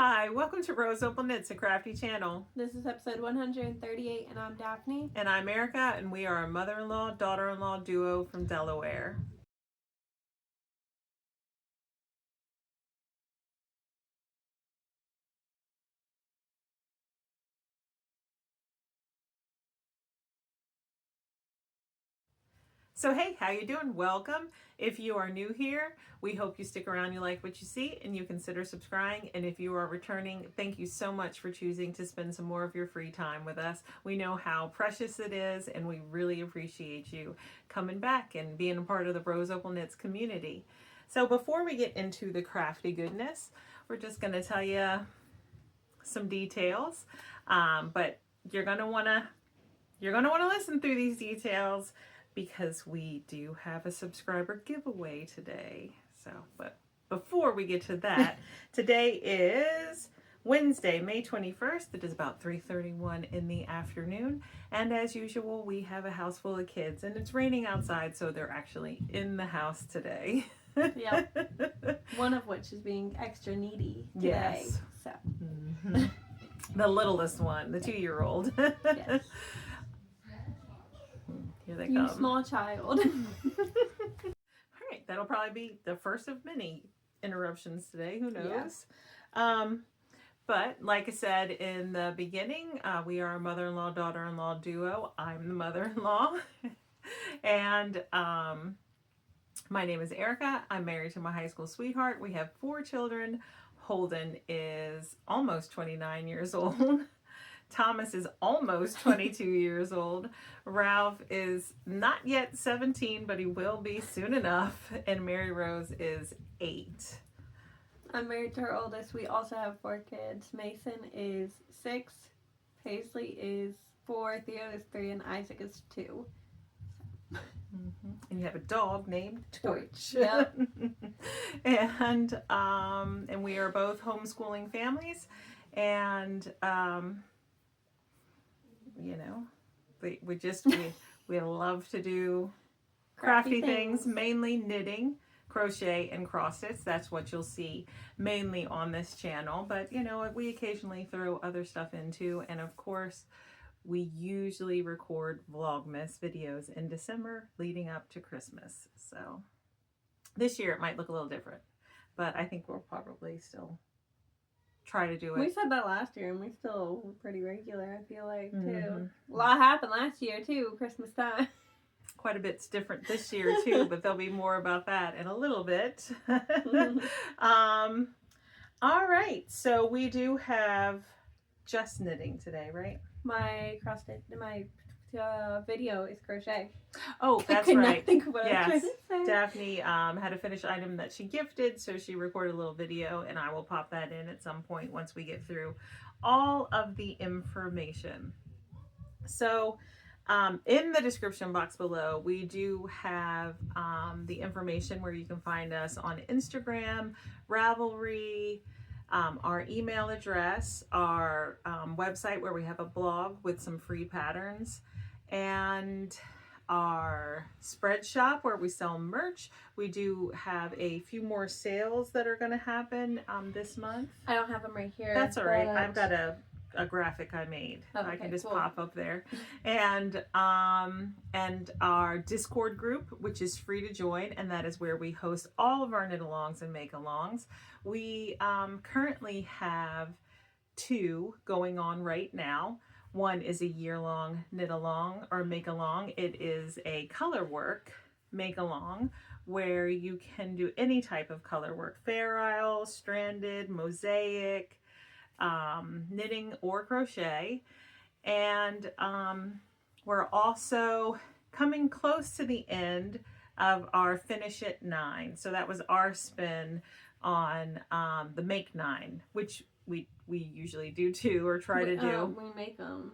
Hi, welcome to Roseopalknits, a crafty channel. This is episode 138 and I'm Daphne. And I'm Erica, and we are a mother-in-law, daughter-in-law duo from Delaware. So hey, how you doing? Welcome. If you are new here, we hope you stick around, you like what you see, and you consider subscribing. And if you are returning, thank you so much for choosing to spend some more of your free time with us. We know how precious it is, and we really appreciate you coming back and being a part of the Roseopalknits community. So before we get into the crafty goodness, we're just going to tell you some details, but you're going to want to listen through these details, because we do have a subscriber giveaway today. So, but before we get to that, today is Wednesday, May 21st. It is about 3:31 in the afternoon. And as usual, we have a house full of kids, and it's raining outside, so they're actually in the house today. Yep. One of which is being extra needy today. Yes. So. Mm-hmm. The littlest one, the 2-year-old. Yes. Here they you come. Small child. All right, that'll probably be the first of many interruptions today. Who knows? Yeah. But like I said in the beginning, we are a mother-in-law, daughter-in-law duo. I'm the mother-in-law. And my name is Erica. I'm married to my high school sweetheart. We have 4 children. Holden is almost 29 years old. Thomas is almost 22 years old. Ralph is not yet 17, but he will be soon enough. And Mary Rose is 8. I'm married to her oldest. We also have 4 kids. Mason is 6. Paisley is 4. Theo is 3. And Isaac is 2. Mm-hmm. And you have a dog named Torch. Yep. And we are both homeschooling families. And you know, we love to do crafty things, mainly knitting, crochet, and cross stitch. That's what you'll see mainly on this channel. But you know, we occasionally throw other stuff into, and of course, we usually record Vlogmas videos in December leading up to Christmas. So this year it might look a little different, but I think we'll probably still try to do it. We said that last year, and we still were pretty regular, I feel like, too. Mm-hmm. A lot happened last year, too, Christmas time. Quite a bit's different this year, too, but there'll be more about that in a little bit. All right, so we do have just knitting today, right? My video is crochet. Oh, that's I could right. Not think of what yes. I was trying to say. Daphne had a finished item that she gifted, so she recorded a little video, and I will pop that in at some point once we get through all of the information. So in the description box below, we do have the information where you can find us on Instagram, RAVELRY, our email address, our website where we have a blog with some free patterns, and our spread shop where we sell merch. We do have a few more sales that are going to happen this month. I don't have them right here. That's all right. I've got a graphic I made. Oh, okay, I can just cool. pop up there. And our Discord group, which is free to join, and that is where we host all of our knit-alongs and make-alongs. We currently have 2 going on right now. One is a year-long knit-along or make-along. It is a color work make-along where you can do any type of color work: fair isle, stranded, mosaic, knitting, or crochet. And we're also coming close to the end of our Finish It 9. So that was our spin on the Make 9, which we usually do too, or try to do. We make them.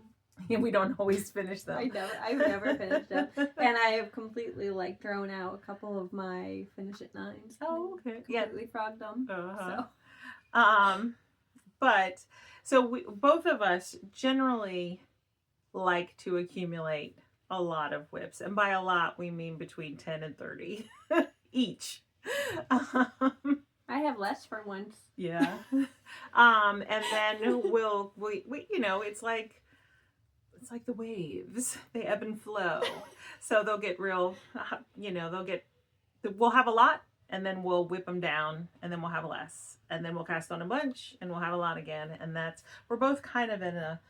Yeah, we don't always finish them. I've never finished them. And I have completely thrown out a couple of my Finish It 9s. Oh, okay. Completely frogged them. So. But so both of us generally like to accumulate a lot of whips, and by a lot we mean between 10 and 30 each. I I have less for once. Yeah. And then we you know, it's like the waves. They ebb and flow. So they'll get real, you know, we'll have a lot, and then we'll whip them down, and then we'll have less, and then we'll cast on a bunch, and we'll have a lot again. And we're both kind of in a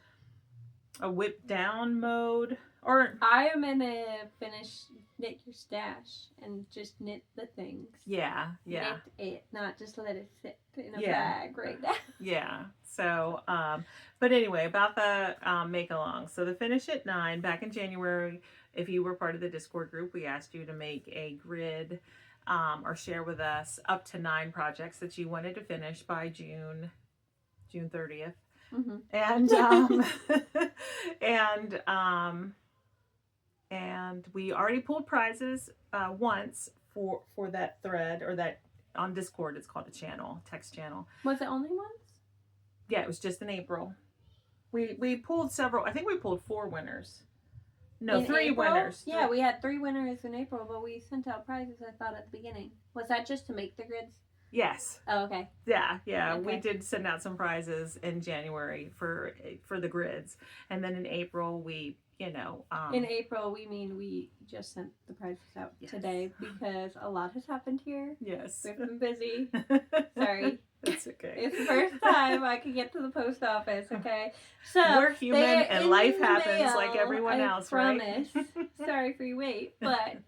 whip down mode. Or I am in a knit your stash and just knit the things. Yeah. Knit it, not just let it sit in a bag right now. Yeah. So, but anyway, about the make along. So the Finish at 9, back in January, if you were part of the Discord group, we asked you to make a grid or share with us up to 9 projects that you wanted to finish by June 30th. Mm-hmm. And we already pulled prizes once for that thread, or that on Discord. It's called a channel, text channel. Was it only once? Yeah, it was just in April. We pulled several. I think we pulled 4 winners. No, in 3 April? winners. Yeah, we had 3 winners in April, but we sent out prizes, I thought, at the beginning. Was that just to make the grids? Yes. Oh, okay. Yeah. Okay. We did send out some prizes in January for the grids, and then in April we, you know. In April, we just sent the prizes out today because a lot has happened here. Yes. We've been busy. Sorry. That's okay. It's the first time I could get to the post office, okay? So we're human and life happens like everyone else, promise. right? Sorry for your wait, but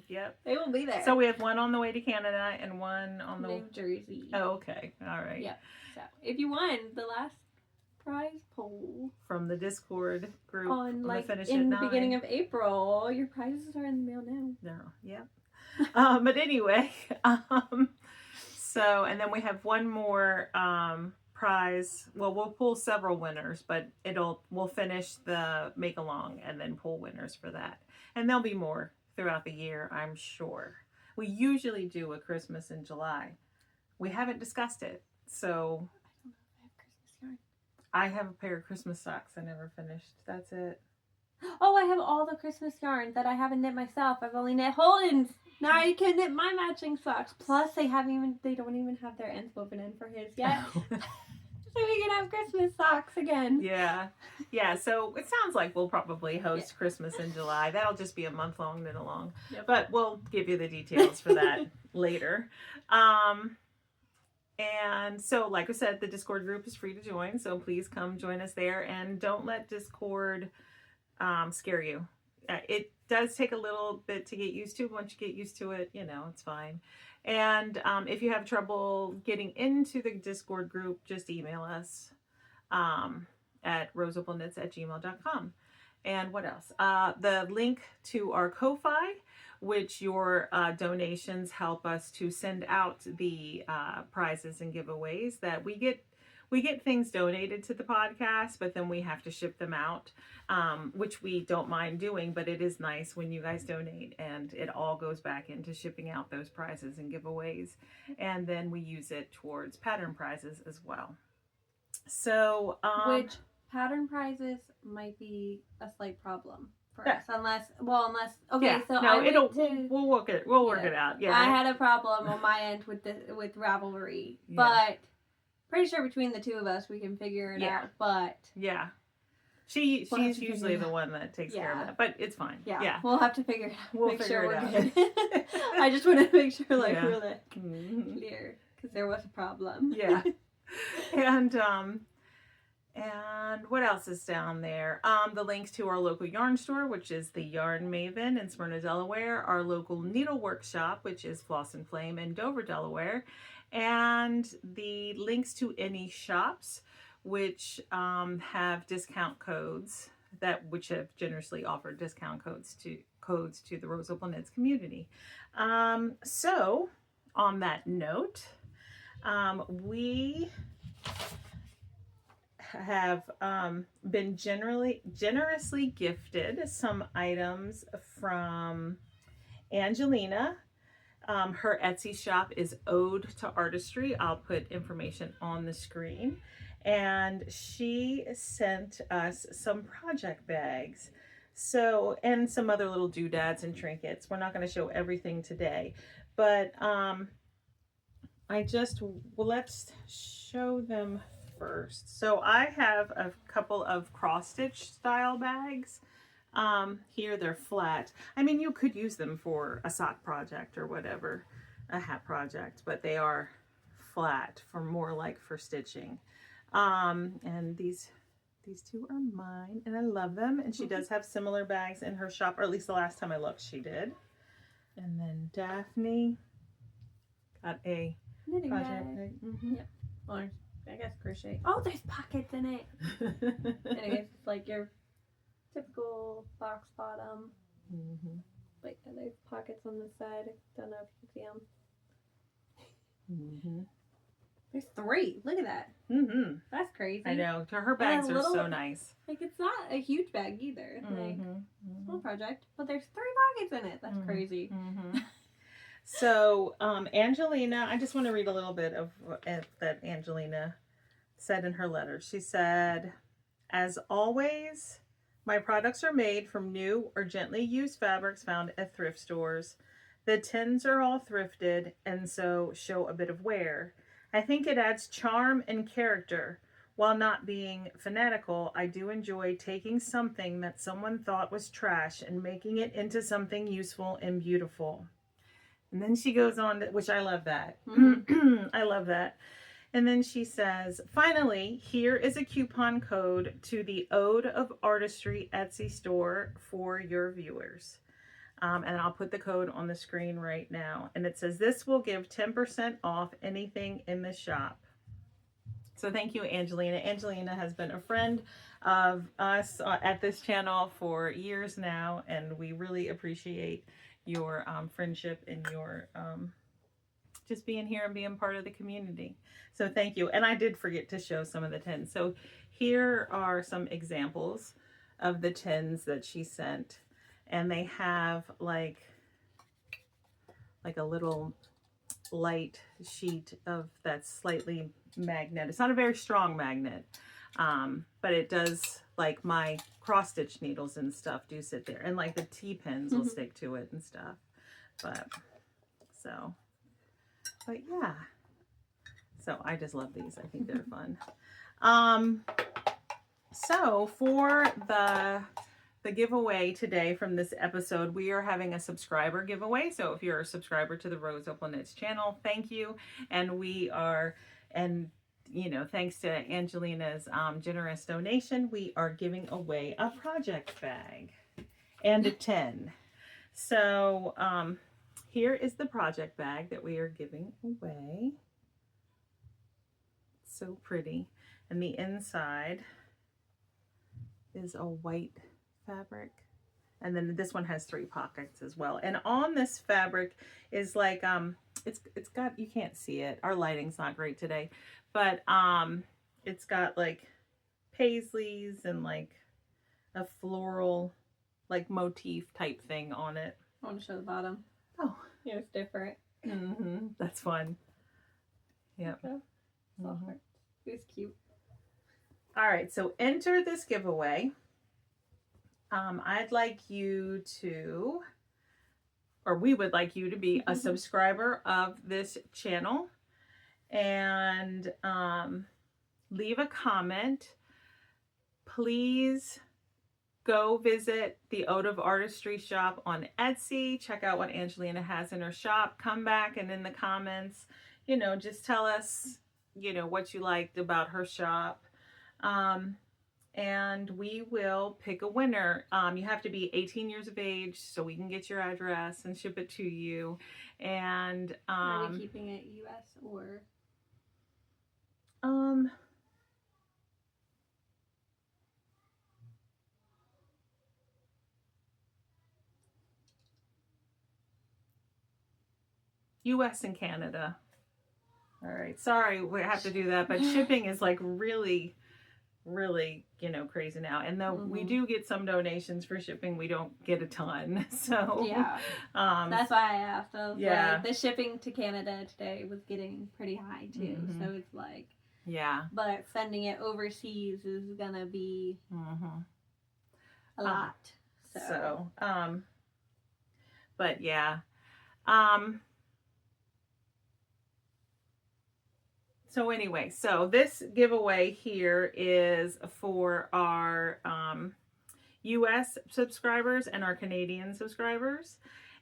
yep. They will be there. So we have one on the way to Canada and one on the New Jersey. Oh, okay. All right. Yep. So if you won the last prize poll from the Discord group on like Finish in at the 9. beginning of April, your prizes are in the mail now. No. Yep. But anyway, so, and then we have one more prize. Well, we'll pull several winners, but we'll finish the make along and then pull winners for that. And there'll be more throughout the year, I'm sure. We usually do a Christmas in July. We haven't discussed it, so I have a pair of Christmas socks I never finished. That's it. Oh, I have all the Christmas yarn that I haven't knit myself. I've only knit Holden's. Now I can knit my matching socks. Plus, they don't even have their ends woven in for his yet. So we can have Christmas socks again. Yeah. So it sounds like we'll probably host Christmas in July. That'll just be a month-long knit along. Yep. But we'll give you the details for that later. And so, like I said, the Discord group is free to join. So please come join us there. And don't let Discord scare you. It does take a little bit to get used to. Once you get used to it, you know, it's fine. And if you have trouble getting into the Discord group, just email us at roseopalknits@gmail.com. And what else? The link to our Ko-Fi, which your donations help us to send out the prizes and giveaways that we get. We get things donated to the podcast, but then we have to ship them out, which we don't mind doing, but it is nice when you guys donate, and it all goes back into shipping out those prizes and giveaways, and then we use it towards pattern prizes as well. So, which pattern prizes might be a slight problem for us, unless okay. Yeah, so no, we'll work it out. Yeah, I had a problem on my end with RAVELRY, but. Pretty sure between the two of us we can figure it out, but she's usually the one that takes care of that, but it's fine. Yeah, we'll have to figure it out. We'll figure it out. Good. I just want to make sure we're clear because there was a problem. Yeah, and what else is down there? The links to our local yarn store, which is the Yarn Maven in Smyrna, Delaware. Our local Needlework shop, which is Floss and Flame in Dover, Delaware. And the links to any shops which have discount codes which have generously offered discount codes to the Rose Opal Knits community. So on that note, we have been generously gifted some items from Angelina. Her Etsy shop is Ode to Artistry. I'll put information on the screen. And she sent us some project bags. So, and some other little doodads and trinkets. We're not going to show everything today. But well, let's show them first. So I have a couple of cross stitch style bags. Here they're flat. I mean, you could use them for a sock project or whatever, a hat project, but they are flat for more like for stitching. And these two are mine, and I love them. And she does have similar bags in her shop, or at least the last time I looked, she did. And then Daphne got a knitting project bag. bag. Yep. Or I guess crochet. Oh, there's pockets in it. And I guess it's like your typical box bottom. But there's pockets on the side. I don't know if you can see them. There's 3. Look at that. That's crazy. I know. Her bags are so nice. Like, it's not a huge bag either. Like, small project. But there's 3 pockets in it. That's crazy. So, Angelina, I just want to read a little bit of that Angelina said in her letter. She said, as always, my products are made from new or gently used fabrics found at thrift stores. The tins are all thrifted and so show a bit of wear. I think it adds charm and character. While not being fanatical, I do enjoy taking something that someone thought was trash and making it into something useful and beautiful. And then she goes on, which I love that. I love that. And then she says, finally, here is a coupon code to the Ode of Artistry Etsy store for your viewers. And I'll put the code on the screen right now. And it says, this will give 10% off anything in the shop. So thank you, Angelina. Angelina has been a friend of us at this channel for years now. And we really appreciate your friendship and your just being here and being part of the community. So thank you. And I did forget to show some of the tins. So here are some examples of the tins that she sent. And they have like a little light sheet of that's slightly magnet. It's not a very strong magnet, but it does, like my cross stitch needles and stuff do sit there, and like the T-pins will stick to it and stuff. But yeah, so I just love these. I think they're fun. So for the giveaway today from this episode, we are having a subscriber giveaway. So if you're a subscriber to the roseopalknits channel, thank you. And you know, thanks to Angelina's generous donation, we are giving away a project bag and a tin. So here is the project bag that we are giving away. So pretty. And the inside is a white fabric, and then this one has 3 pockets as well. And on this fabric is like it's got, you can't see it, our lighting's not great today, but it's got like paisleys and like a floral like motif type thing on it. I want to show the bottom. Oh yeah, it's different. That's fun. Yep. It's cute. All right, so enter this giveaway. I'd like you to, or we would like you to be a subscriber of this channel and leave a comment. Please go visit the Ode of Artistry shop on Etsy. Check out what Angelina has in her shop. Come back and in the comments, you know, just tell us, you know, what you liked about her shop. And we will pick a winner. You have to be 18 years of age so we can get your address and ship it to you. And are we keeping it US or US and Canada. All right, sorry we have to do that, but shipping is like really, you know, crazy now. And though we do get some donations for shipping, we don't get a ton. So yeah, that's why I asked. Yeah, like, the shipping to Canada today was getting pretty high too. So it's like, yeah, but sending it overseas is gonna be a lot. So but yeah, So anyway, so this giveaway here is for our US subscribers and our Canadian subscribers.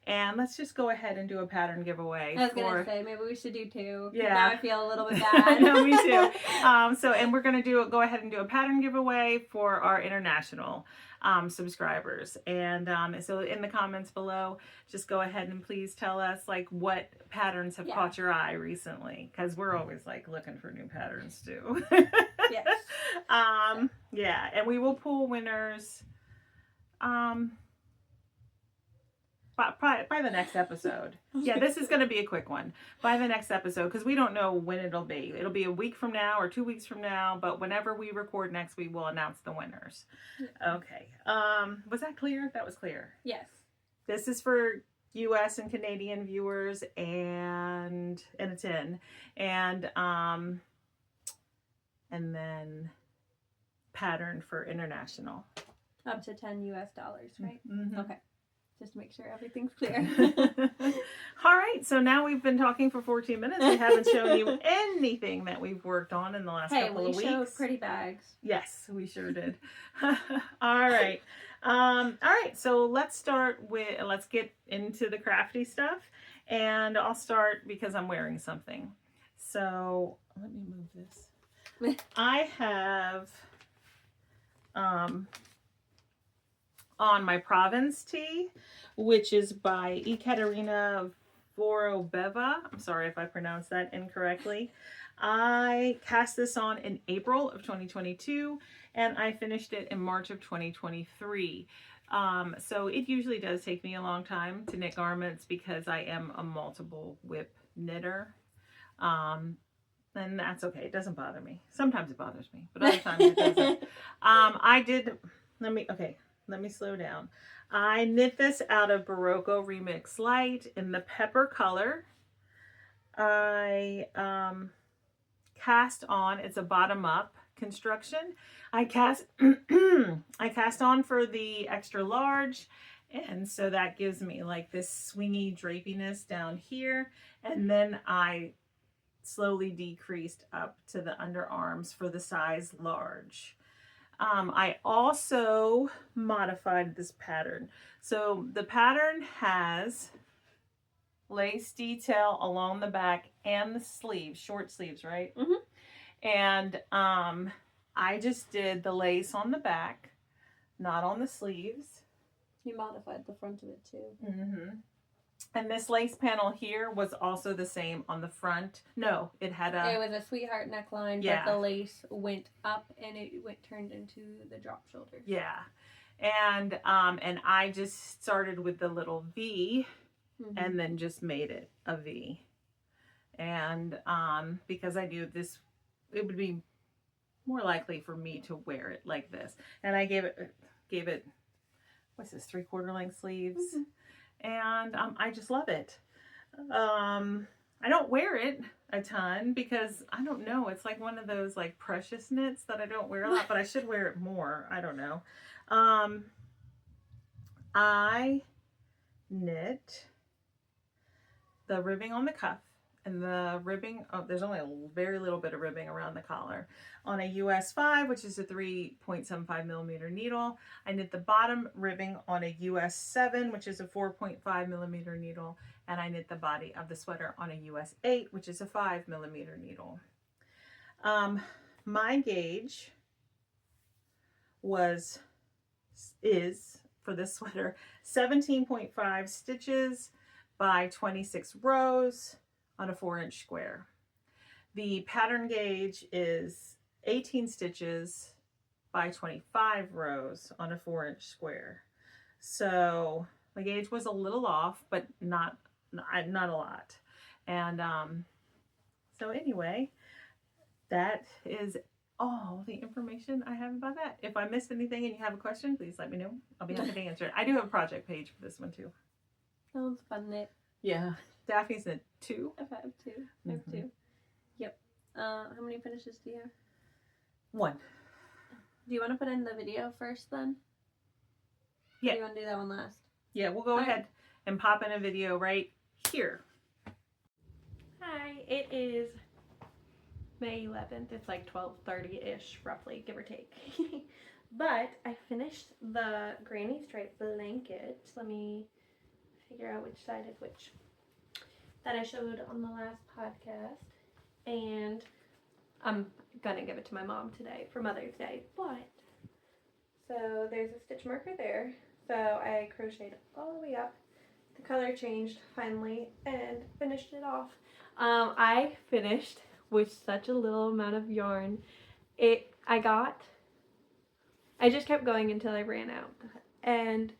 And let's just go ahead and do a pattern giveaway. I was gonna say maybe we should do 2. Yeah. Now I feel a little bit bad. No, me too. And we're gonna go ahead and do a pattern giveaway for our international subscribers. And so in the comments below, just go ahead and please tell us like what patterns have caught your eye recently, because we're always like looking for new patterns too. Yes. Yeah, and we will pull winners. By the next episode. Yeah, this is going to be a quick one. By the next episode, because we don't know when it'll be. It'll be a week from now or 2 weeks from now, but whenever we record next, we will announce the winners. Okay. Was that clear? That was clear. Yes. This is for US and Canadian viewers, and it's in. And then pattern for international. Up to $10 US, right? Mm-hmm. Okay. Just to make sure everything's clear. All right, so now we've been talking for 14 minutes. We haven't shown you anything that we've worked on in the last couple of weeks. Hey, we showed pretty bags. Yes, we sure did. All right. So let's get into the crafty stuff. And I'll start because I'm wearing something. So let me move this. I have on my Province tee, which is by Ekaterina Vorobeva. I'm sorry if I pronounced that incorrectly. I cast this on in April of 2022, and I finished it in March of 2023. So it usually does take me a long time to knit garments because I am a multiple whip knitter. And that's okay. It doesn't bother me. Sometimes it bothers me, but other times it doesn't. Let me slow down. I knit this out of Barocco Remix Light in the pepper color. I cast on, it's a bottom up construction. I cast on for the extra large, and so that gives me like this swingy drapiness down here, and then I slowly decreased up to the underarms for the size large. I also modified this pattern. So the pattern has lace detail along the back and the sleeves, short sleeves, right? Mm-hmm. And I just did the lace on the back, not on the sleeves. You modified the front of it too. Mm-hmm. And this lace panel here was also the same on the front. No, it had It was a sweetheart neckline, but the lace went up and it turned into the drop shoulders. Yeah. And I just started with the little V, mm-hmm. and then just made it a V. And because I knew it would be more likely for me to wear it like this. And I gave it what's this, 3/4 length sleeves. Mm-hmm. And I just love it. I don't wear it a ton because I don't know. It's like one of those like precious knits that I don't wear a lot, but I should wear it more. I don't know. I knit the ribbing on the cuff and the ribbing. Oh, there's only a very little bit of ribbing around the collar on a US 5, which is a 3.75 millimeter needle. I knit the bottom ribbing on a US 7, which is a 4.5 millimeter needle, and I knit the body of the sweater on a US 8, which is a 5 millimeter needle. My gauge is for this sweater 17.5 stitches by 26 rows on a 4-inch square. The pattern gauge is 18 stitches by 25 rows on a 4-inch square. So my gauge was a little off, but not a lot. And so anyway, that is all the information I have about that. If I missed anything and you have a question, please let me know. I'll be happy to answer it. I do have a project page for this one too. Sounds fun, knit. Yeah. Daphne's knit 2. I have 2. I have 2. Yep. How many finishes do you have? 1. Do you want to put in the video first then? Yeah. Or do you want to do that one last? Yeah, we'll go ahead and pop in a video right here. Hi, it is May 11th. It's like 12:30-ish, roughly, give or take. But I finished the granny stripe blanket. Let me figure out which side is which. That I showed on the last podcast. And I'm gonna give it to my mom today for Mother's Day. But, so there's a stitch marker there. So I crocheted all the way up. The color changed finally and finished it off. I finished with such a little amount of yarn. I just kept going until I ran out. And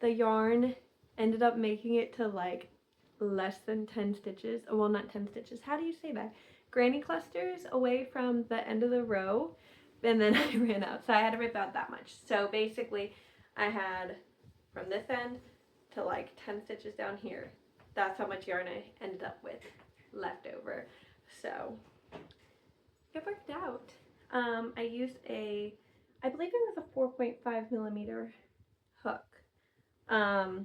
the yarn ended up making it to like less than 10 stitches. Well, not 10 stitches. How do you say that? Granny clusters away from the end of the row. And then I ran out. So I had to rip out that much. So basically I had from this end to like 10 stitches down here. That's how much yarn I ended up with left over. So it worked out. I used I believe it was a 4.5 millimeter hook. I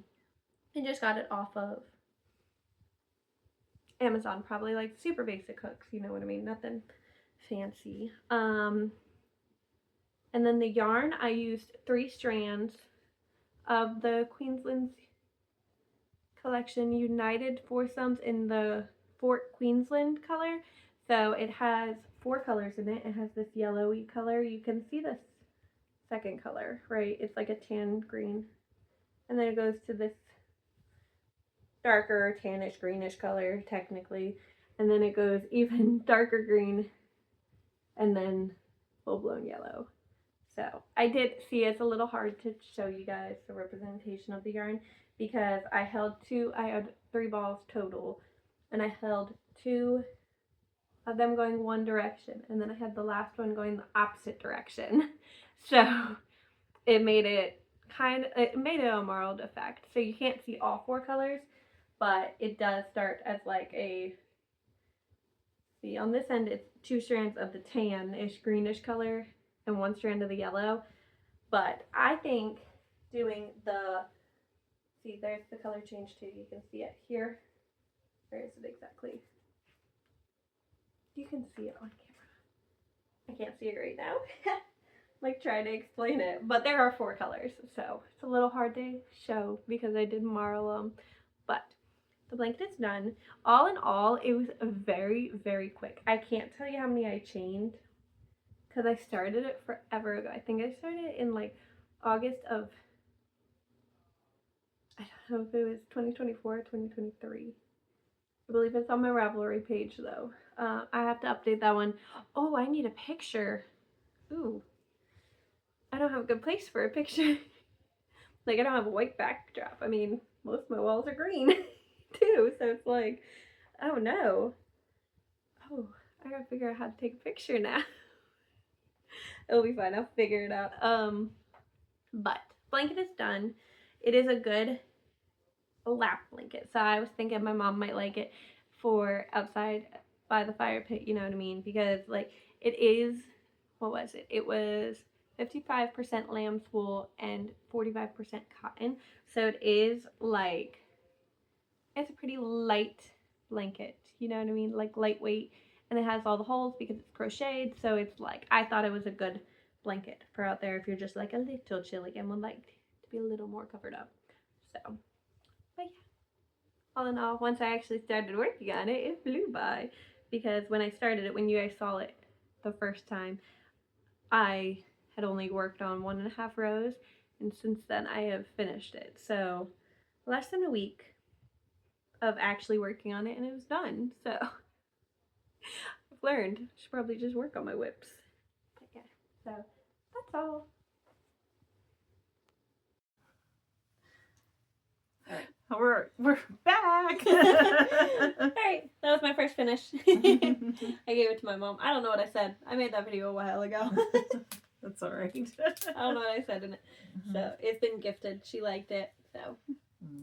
just got it off of Amazon, probably like super basic hooks, you know what I mean? Nothing fancy. And then the yarn, I used 3 strands of the Queensland's collection United Foursomes in the Fort Queensland color. So it has 4 colors in it. It has this yellowy color. You can see this second color, right? It's like a tan green. And then it goes to this darker tannish greenish color technically. And then it goes even darker green and then full-blown yellow. So I did see it's a little hard to show you guys the representation of the yarn because I had 3 balls total, and I held 2 of them going one direction, and then I had the last one going the opposite direction. So it made it a marled effect. So you can't see all 4 colors, but it does start as like see on this end it's 2 strands of the tan-ish greenish color and 1 strand of the yellow. But I think doing see there's the color change too. You can see it here. Where is it exactly? You can see it on camera. I can't see it right now. Like trying to explain it, but there are 4 colors, so it's a little hard to show because I did marl them. But the blanket is done. All in all, it was very, very quick. I can't tell you how many I chained because I started it forever ago. I think I started it in like August of, I don't know if it was 2024 or 2023. I believe it's on my Ravelry page though. I have to update that one. Oh, I need a picture. Ooh. I don't have a good place for a picture. Like, I don't have a white backdrop. I mean, most of my walls are green, too. So it's like, oh no. Oh, I gotta figure out how to take a picture now. It'll be fine. I'll figure it out. But blanket is done. It is a good lap blanket. So I was thinking my mom might like it for outside by the fire pit, you know what I mean? Because, like, it is, what was it? It was 55% lamb's wool and 45% cotton. So it is like, it's a pretty light blanket, you know what I mean? Like lightweight, and it has all the holes because it's crocheted. So it's like, I thought it was a good blanket for out there if you're just like a little chilly and would like to be a little more covered up. So, but yeah, all in all, once I actually started working on it, it flew by because when I started it, when you guys saw it the first time, I had only worked on 1.5 rows, and since then I have finished it. So less than a week of actually working on it, and it was done. So I've learned I should probably just work on my whips. But yeah, so that's all. We're back. Alright, that was my first finish. I gave it to my mom. I don't know what I said. I made that video a while ago. That's alright. I don't know what I said in it. So it's been gifted. She liked it. So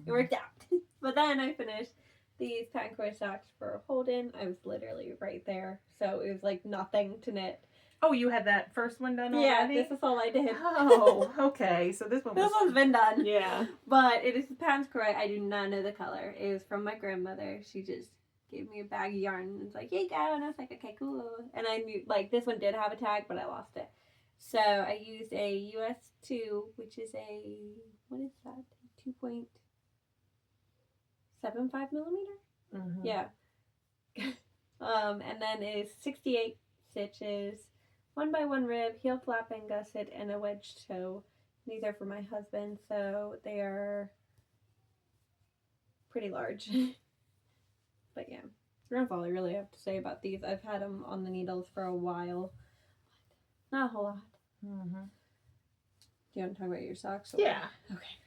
it worked out. But then I finished these pattern core socks for Holden. I was literally right there. So it was like nothing to knit. Oh, you had that first one done already? Yeah, this is all I did. Oh, okay. So this one's been done. Yeah. But it is the pattern core. I do not know the color. It was from my grandmother. She just gave me a bag of yarn and was like, here you go. And I was like, okay, cool. And I knew, like, this one did have a tag, but I lost it. So I used a US2, which is a, what is that? 2.75 millimeter? Mm-hmm. Yeah. And then is 68 stitches, 1x1 rib, heel flap and gusset, and a wedge toe. These are for my husband, so they are pretty large. But yeah, that's all I really have to say about these. I've had them on the needles for a while. Not a whole lot. Mm-hmm. Do you want to talk about your socks? Or? Yeah. Okay.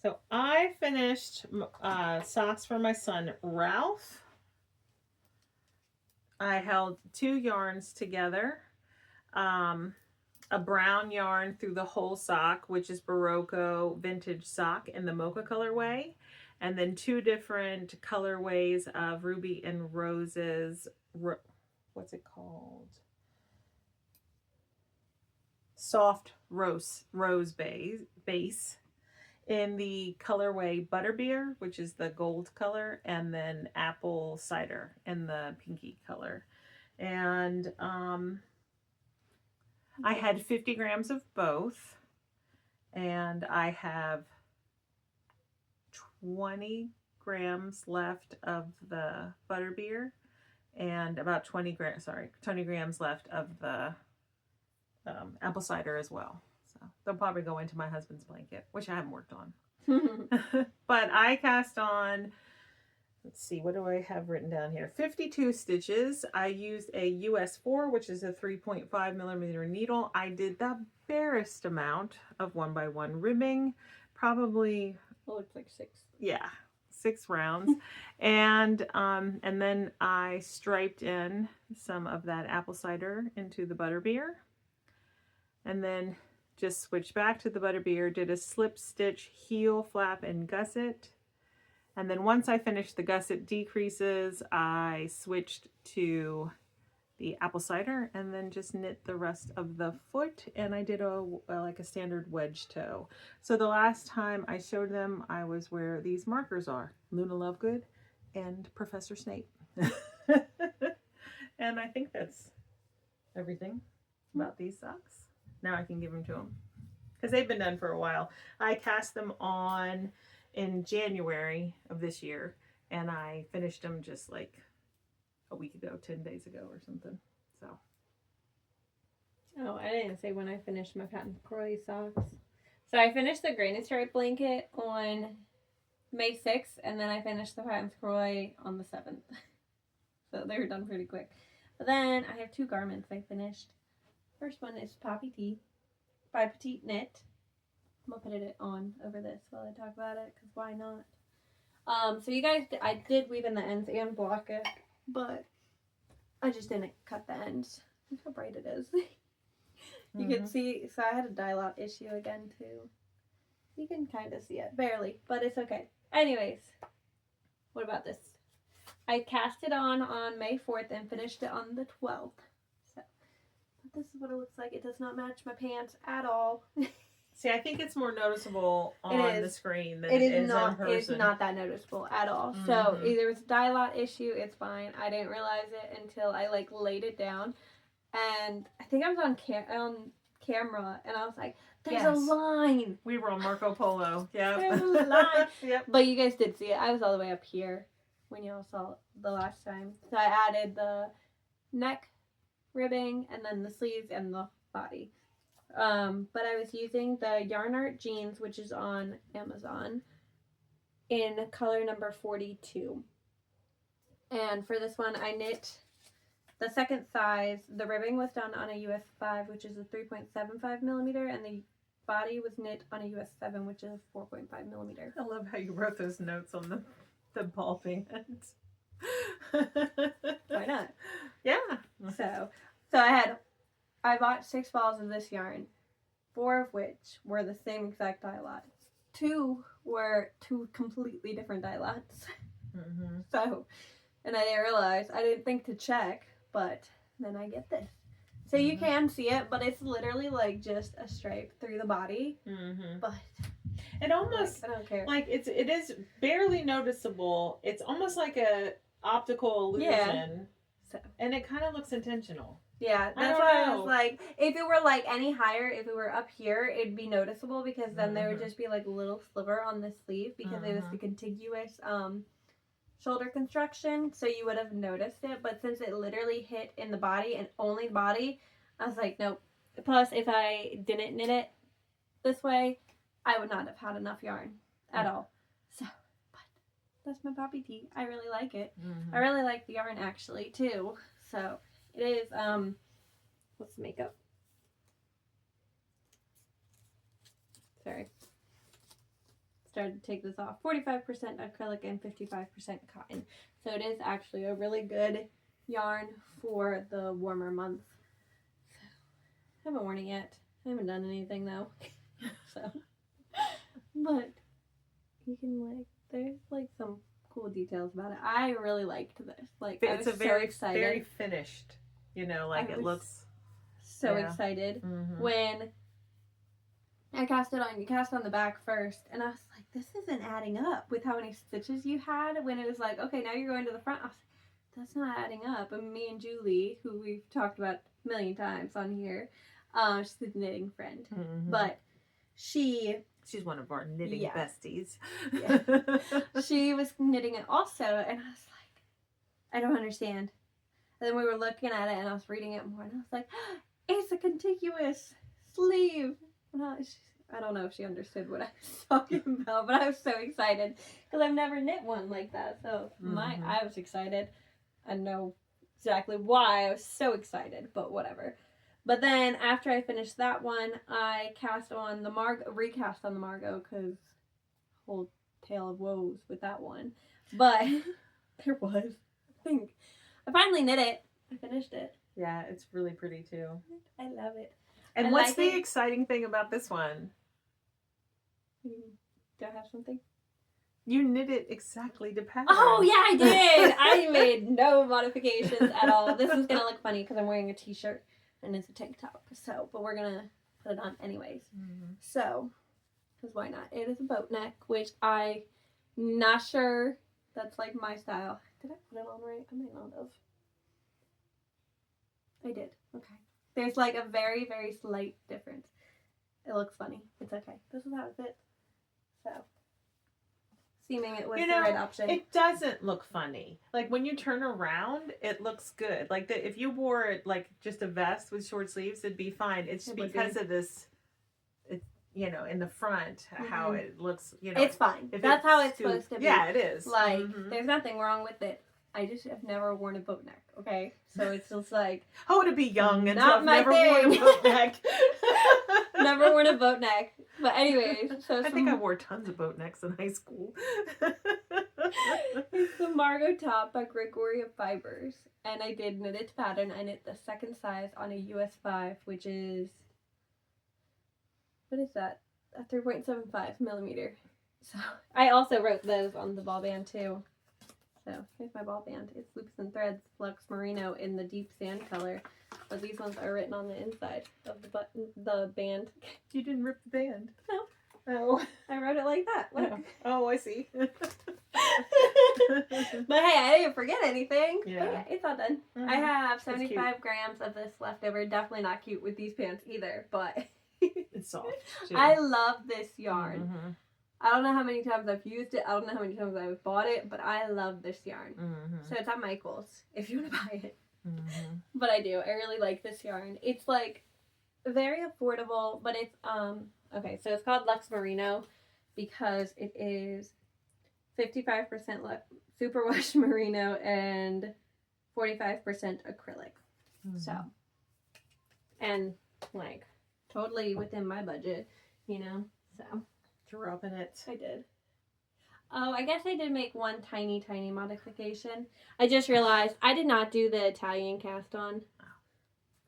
So I finished socks for my son, Ralph. I held 2 yarns together. A brown yarn through the whole sock, which is Barocco Vintage Sock in the Mocha colorway. And then 2 different colorways of Ruby and Roses. What's it called? Soft rose base in the colorway Butterbeer, which is the gold color, and then Apple Cider in the pinky color. And I had 50 grams of both, and I have 20 grams left of the Butterbeer and about 20 grams left of the apple cider as well. So they'll probably go into my husband's blanket, which I haven't worked on. But I cast on, let's see, what do I have written down here? 52 stitches. I used a US4, which is a 3.5 millimeter needle. I did the barest amount of 1x1 ribbing, probably. Oh, it's like 6. Yeah, 6 rounds. And then I striped in some of that apple cider into the Butterbeer. And then just switched back to the Butterbeer, did a slip stitch, heel, flap, and gusset. And then once I finished the gusset decreases, I switched to the apple cider and then just knit the rest of the foot. And I did like a standard wedge toe. So the last time I showed them, I was where these markers are, Luna Lovegood and Professor Snape. And I think that's everything about these socks. Now I can give them to them because they've been done for a while. I cast them on in January of this year, and I finished them just like a week ago, 10 days ago or something. So. Oh, I didn't say when I finished my patent Croy socks. So I finished the granny stripe blanket on May 6th, and then I finished the patent Croy on the 7th. So they were done pretty quick. But then I have 2 garments I finished. First one is Poppy Tea by Petite Knit. I'm going to put it on over this while I talk about it, because why not? So you guys, I did weave in the ends and block it, but I just didn't cut the ends. Look how bright it is. You can see, so I had a dye lot issue again too. You can kind of see it, barely, but it's okay. Anyways, what about this? I cast it on May 4th and finished it on the 12th. So, but this is what it looks like. It does not match my pants at all. See, I think it's more noticeable on the screen than it is in person. It's not that noticeable at all. So either it's a dye lot issue, it's fine. I didn't realize it until I like laid it down, and I think I was on camera, and I was like, "There's a line." We were on Marco Polo. Yeah, there's a line. Yep. But you guys did see it. I was all the way up here when y'all saw it the last time. So I added the neck ribbing and then the sleeves and the body. But I was using the Yarn Art Jeans, which is on Amazon, in color number 42. And for this one, I knit the second size. The ribbing was done on a US 5, which is a 3.75 millimeter, and the body was knit on a US 7, which is a 4.5 millimeter. I love how you wrote those notes on the ball pins. Why not? Yeah. So I bought 6 balls of this yarn, 4 of which were the same exact dye lot. 2 were 2 completely different dye lots. So, and I didn't realize, I didn't think to check, but then I get this. So you can see it, but it's literally like just a stripe through the body. But it almost, like, I don't care. Like it is barely noticeable. It's almost like a optical illusion. Yeah. So. And it kind of looks intentional. Yeah, that's why I was like, if it were like any higher, if it were up here, it'd be noticeable because then there would just be like a little sliver on the sleeve because it was the contiguous shoulder construction, so you would have noticed it. But since it literally hit in the body and only the body, I was like, nope. Plus, if I didn't knit it this way, I would not have had enough yarn at all. So, but that's my poppy tee. I really like it. I really like the yarn actually too. So it is what's the makeup? Sorry. Started to take this off. 45% acrylic and 55% cotton. So it is actually a really good yarn for the warmer months. So, I haven't worn it yet. I haven't done anything though. So, but you can like, there's like some cool details about it. I really liked this. Like, it's I was so excited. Very finished. You know, like it looks. So excited when I cast it on. You cast on the back first, and I was like, "This isn't adding up with how many stitches you had." When it was like, "Okay, now you're going to the front," I was like, "That's not adding up." And me and Julie, who we've talked about a million times on here, she's a knitting friend, but she's one of our knitting besties. She was knitting it also, and I was like, "I don't understand." And then we were looking at it, and I was reading it more, and I was like, "It's a contiguous sleeve." And I don't know if she understood what I was talking about, but I was so excited because I've never knit one like that. So I was excited. I know exactly why I was so excited, but whatever. But then after I finished that one, I recast on the Margaux because whole tale of woes with that one. But there was, I think. I finally knit it. I finished it. Yeah, it's really pretty too. I love it. And what's the exciting thing about this one? Do I have something? You knit it exactly to pattern. Oh, yeah, I did. I made no modifications at all. This is going to look funny because I'm wearing a t-shirt and it's a tank top. So, but we're going to put it on anyways. So, because why not? It is a boat neck, which I'm not sure that's like my style. Did I put it on right? I might not have. I did. Okay. There's like a very, very slight difference. It looks funny. It's okay. This is how it fits. So, seeming it was the right option. It doesn't look funny. Like when you turn around, it looks good. Like if you wore it like just a vest with short sleeves, it'd be fine. It's because of this, you know, in the front, how it looks, you know. It's fine. That's how it's supposed to be. Yeah, it is. Like, there's nothing wrong with it. I just have never worn a boat neck, okay? So it's just like... I want to be young and not I've never worn a boat neck. Never worn a boat neck. But anyways, so I think I wore tons of boat necks in high school. It's the Margaux top by Gregoria Fibers. And I did knit it to pattern. I knit the second size on a US 5, which is... What is that? A 3.75 millimeter. So I also wrote those on the ball band too. So here's my ball band. It's Loops and Threads Flux Merino in the deep sand color. But these ones are written on the inside of the band. You didn't rip the band? No. Oh. I wrote it like that. Look. Oh, I see. But hey, I didn't forget anything. Yeah. Yeah, it's all done. I have 75 grams of this left over. Definitely not cute with these pants either, but it's soft too. I love this yarn. I don't know how many times I've used it. I don't know how many times I've bought it, but I love this yarn. So it's at Michael's if you want to buy it. But I do. I really like this yarn. It's like very affordable, but it's okay, so it's called Lux Merino because it is 55% superwash merino and 45% acrylic. So, and like totally within my budget, you know. So rubbing it. I did. Oh, I guess I did make one tiny modification. I just realized I did not do the Italian cast on.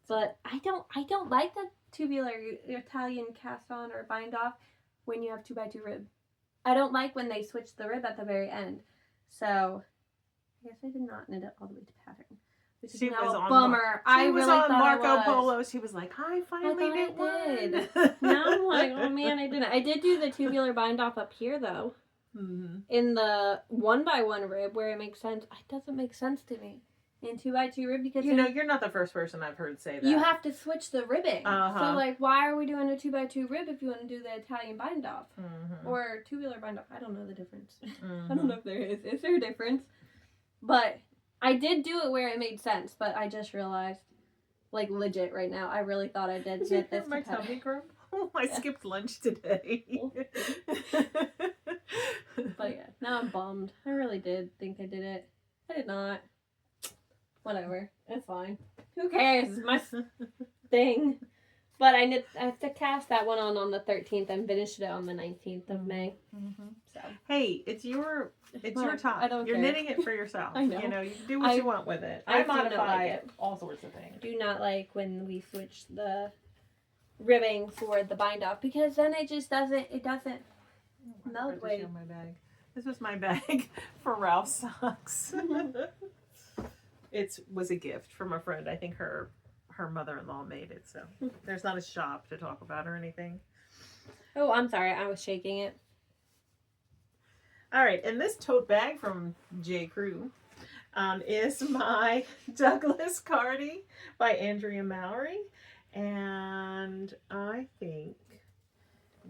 But I don't like the tubular Italian cast on or bind off when you have 2x2 rib. I don't like when they switch the rib at the very end. So I guess I did not knit it all the way to pattern. Which is now a bummer. She was on Marco Polo. She was like, I finally did one. Now I'm like, oh man, I didn't. I did do the tubular bind off up here though. in the 1x1 rib where it makes sense. It doesn't make sense to me in 2x2 rib because you're not the first person I've heard say that. You have to switch the ribbing. Uh-huh. So like, why are we doing a 2x2 rib if you want to do the Italian bind off or two-wheeler bind off? I don't know the difference. I don't know if there is. Is there a difference? But I did do it where it made sense, but I just realized, like, legit right now, I really thought I did get this. My tummy grump. Oh, I skipped lunch today. But yeah, now I'm bummed. I really did think I did it. I did not. Whatever. It's fine. Who cares? It's my thing. But I have to cast that one on the 13th and finish it on the 19th of May. So hey, it's your top. I don't You're care. knitting it for yourself. I know. You know, you can do what you want with it. I I do not modify like it. all sorts of things. Do not like when we switch the ribbing for the bind off because then it just doesn't melt My bag. This was my bag for Ralph's socks. It was a gift from a friend. I think her mother-in-law made it, so there's not a shop to talk about or anything. Oh, I'm sorry. I was shaking it. All right, and this tote bag from J. Crew is my Douglas Cardi by Andrea Mallory, and I think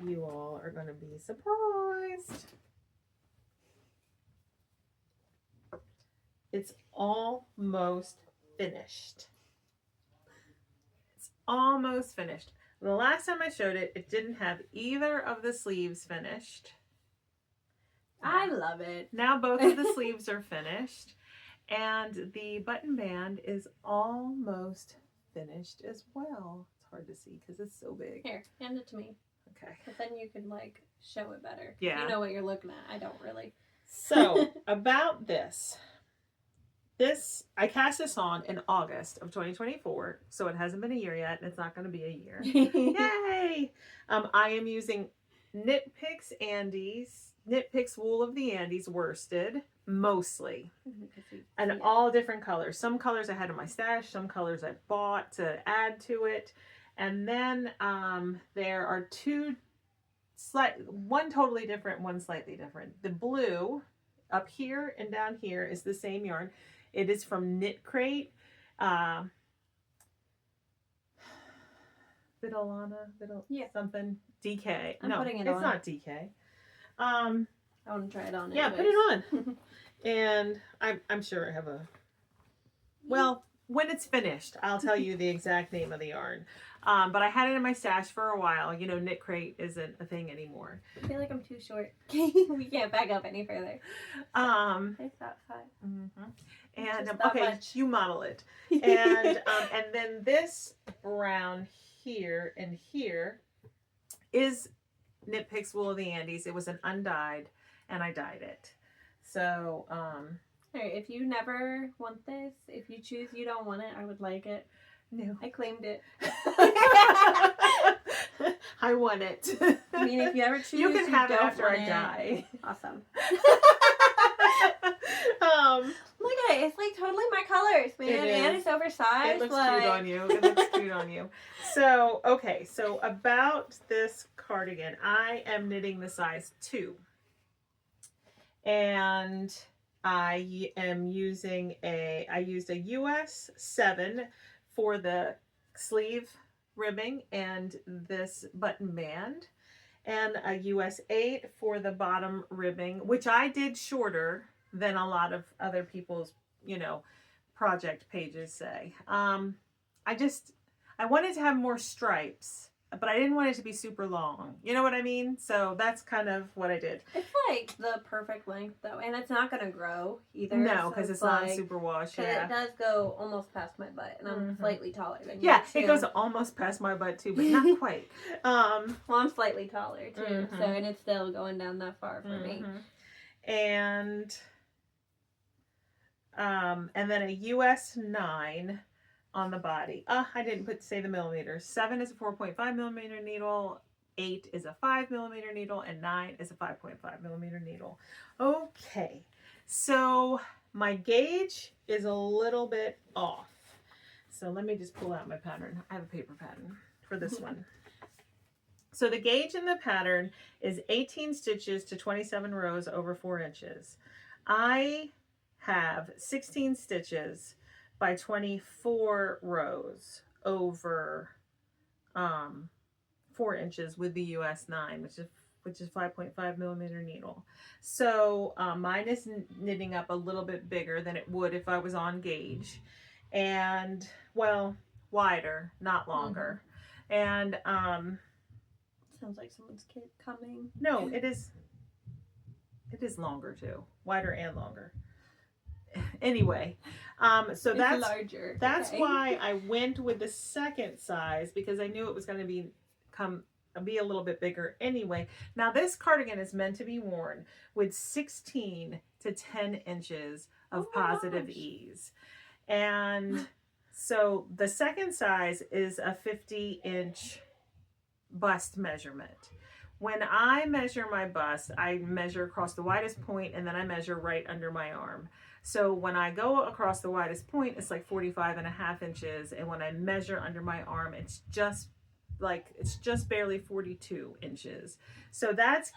you all are going to be surprised. It's almost finished. It's almost finished. The last time I showed it, it didn't have either of the sleeves finished. I love it. Now both of the sleeves are finished, and the button band is almost finished as well. It's hard to see because it's so big. Here, hand it to me. Okay. But then you can like show it better. Yeah. You know what you're looking at. I don't really. So about this. I cast this on in August of 2024, so it hasn't been a year yet, and it's not going to be a year. Yay! I am using Knit Picks Wool of the Andes worsted, mostly. And all different colors. Some colors I had in my stash, some colors I bought to add to it. And then there are one totally different, one slightly different. The blue up here and down here is the same yarn. It is from Knit Crate. Something. DK. I'm putting it on. It's not DK. I want to try it on. Yeah, put it on. And I'm sure I have well, when it's finished, I'll tell you the exact name of the yarn. But I had it in my stash for a while. You know, Knit Crate isn't a thing anymore. I feel like I'm too short. We can't back up any further. It's that side. And okay, much. You model it. And then this brown here and here is Knit Picks Wool of the Andes. It was an undyed, and I dyed it. So, Hey, if you never want this, if you choose you don't want it, I would like it. No. I claimed it. I want it. I mean, if you ever choose, you can have it don't after I want die. Awesome. Look at it. It's like totally my colors, man. And it's oversized. It looks cute on you. It looks cute on you. So, okay. So about this cardigan, I am knitting the size 2. And I am using I used a US 7 for the sleeve ribbing and this button band, and a US 8 for the bottom ribbing, which I did shorter than a lot of other people's, project pages say. I wanted to have more stripes, but I didn't want it to be super long. You know what I mean? So that's kind of what I did. It's like the perfect length though, and it's not gonna grow either. No, because it's not super wash. Yeah, it does go almost past my butt, and I'm slightly taller than you. Yeah, it goes almost past my butt too, but not quite. Well, I'm slightly taller too, so and it's still going down that far for me. And then a US 9 on the body. I didn't say the millimeters. 7 is a 4.5 millimeter needle, 8 is a 5 millimeter needle, and 9 is a 5.5 millimeter needle. Okay, so my gauge is a little bit off. So let me just pull out my pattern. I have a paper pattern for this one. So the gauge in the pattern is 18 stitches to 27 rows over 4 inches. I have 16 stitches by 24 rows over 4 inches with the US 9, which is 5.5 millimeter needle. So mine is knitting up a little bit bigger than it would if I was on gauge, and well, wider, not longer. And sounds like someone's kid coming. no, it is longer too, wider and longer. Anyway, so it's that's larger. That's okay. why I went with the second size, because I knew it was going to be a little bit bigger anyway. Now this cardigan is meant to be worn with 16 to 10 inches of positive ease. And so the second size is a 50-inch bust measurement. When I measure my bust, I measure across the widest point and then I measure right under my arm. So when I go across the widest point, it's like 45.5 inches. And when I measure under my arm, it's just barely 42 inches. So that's,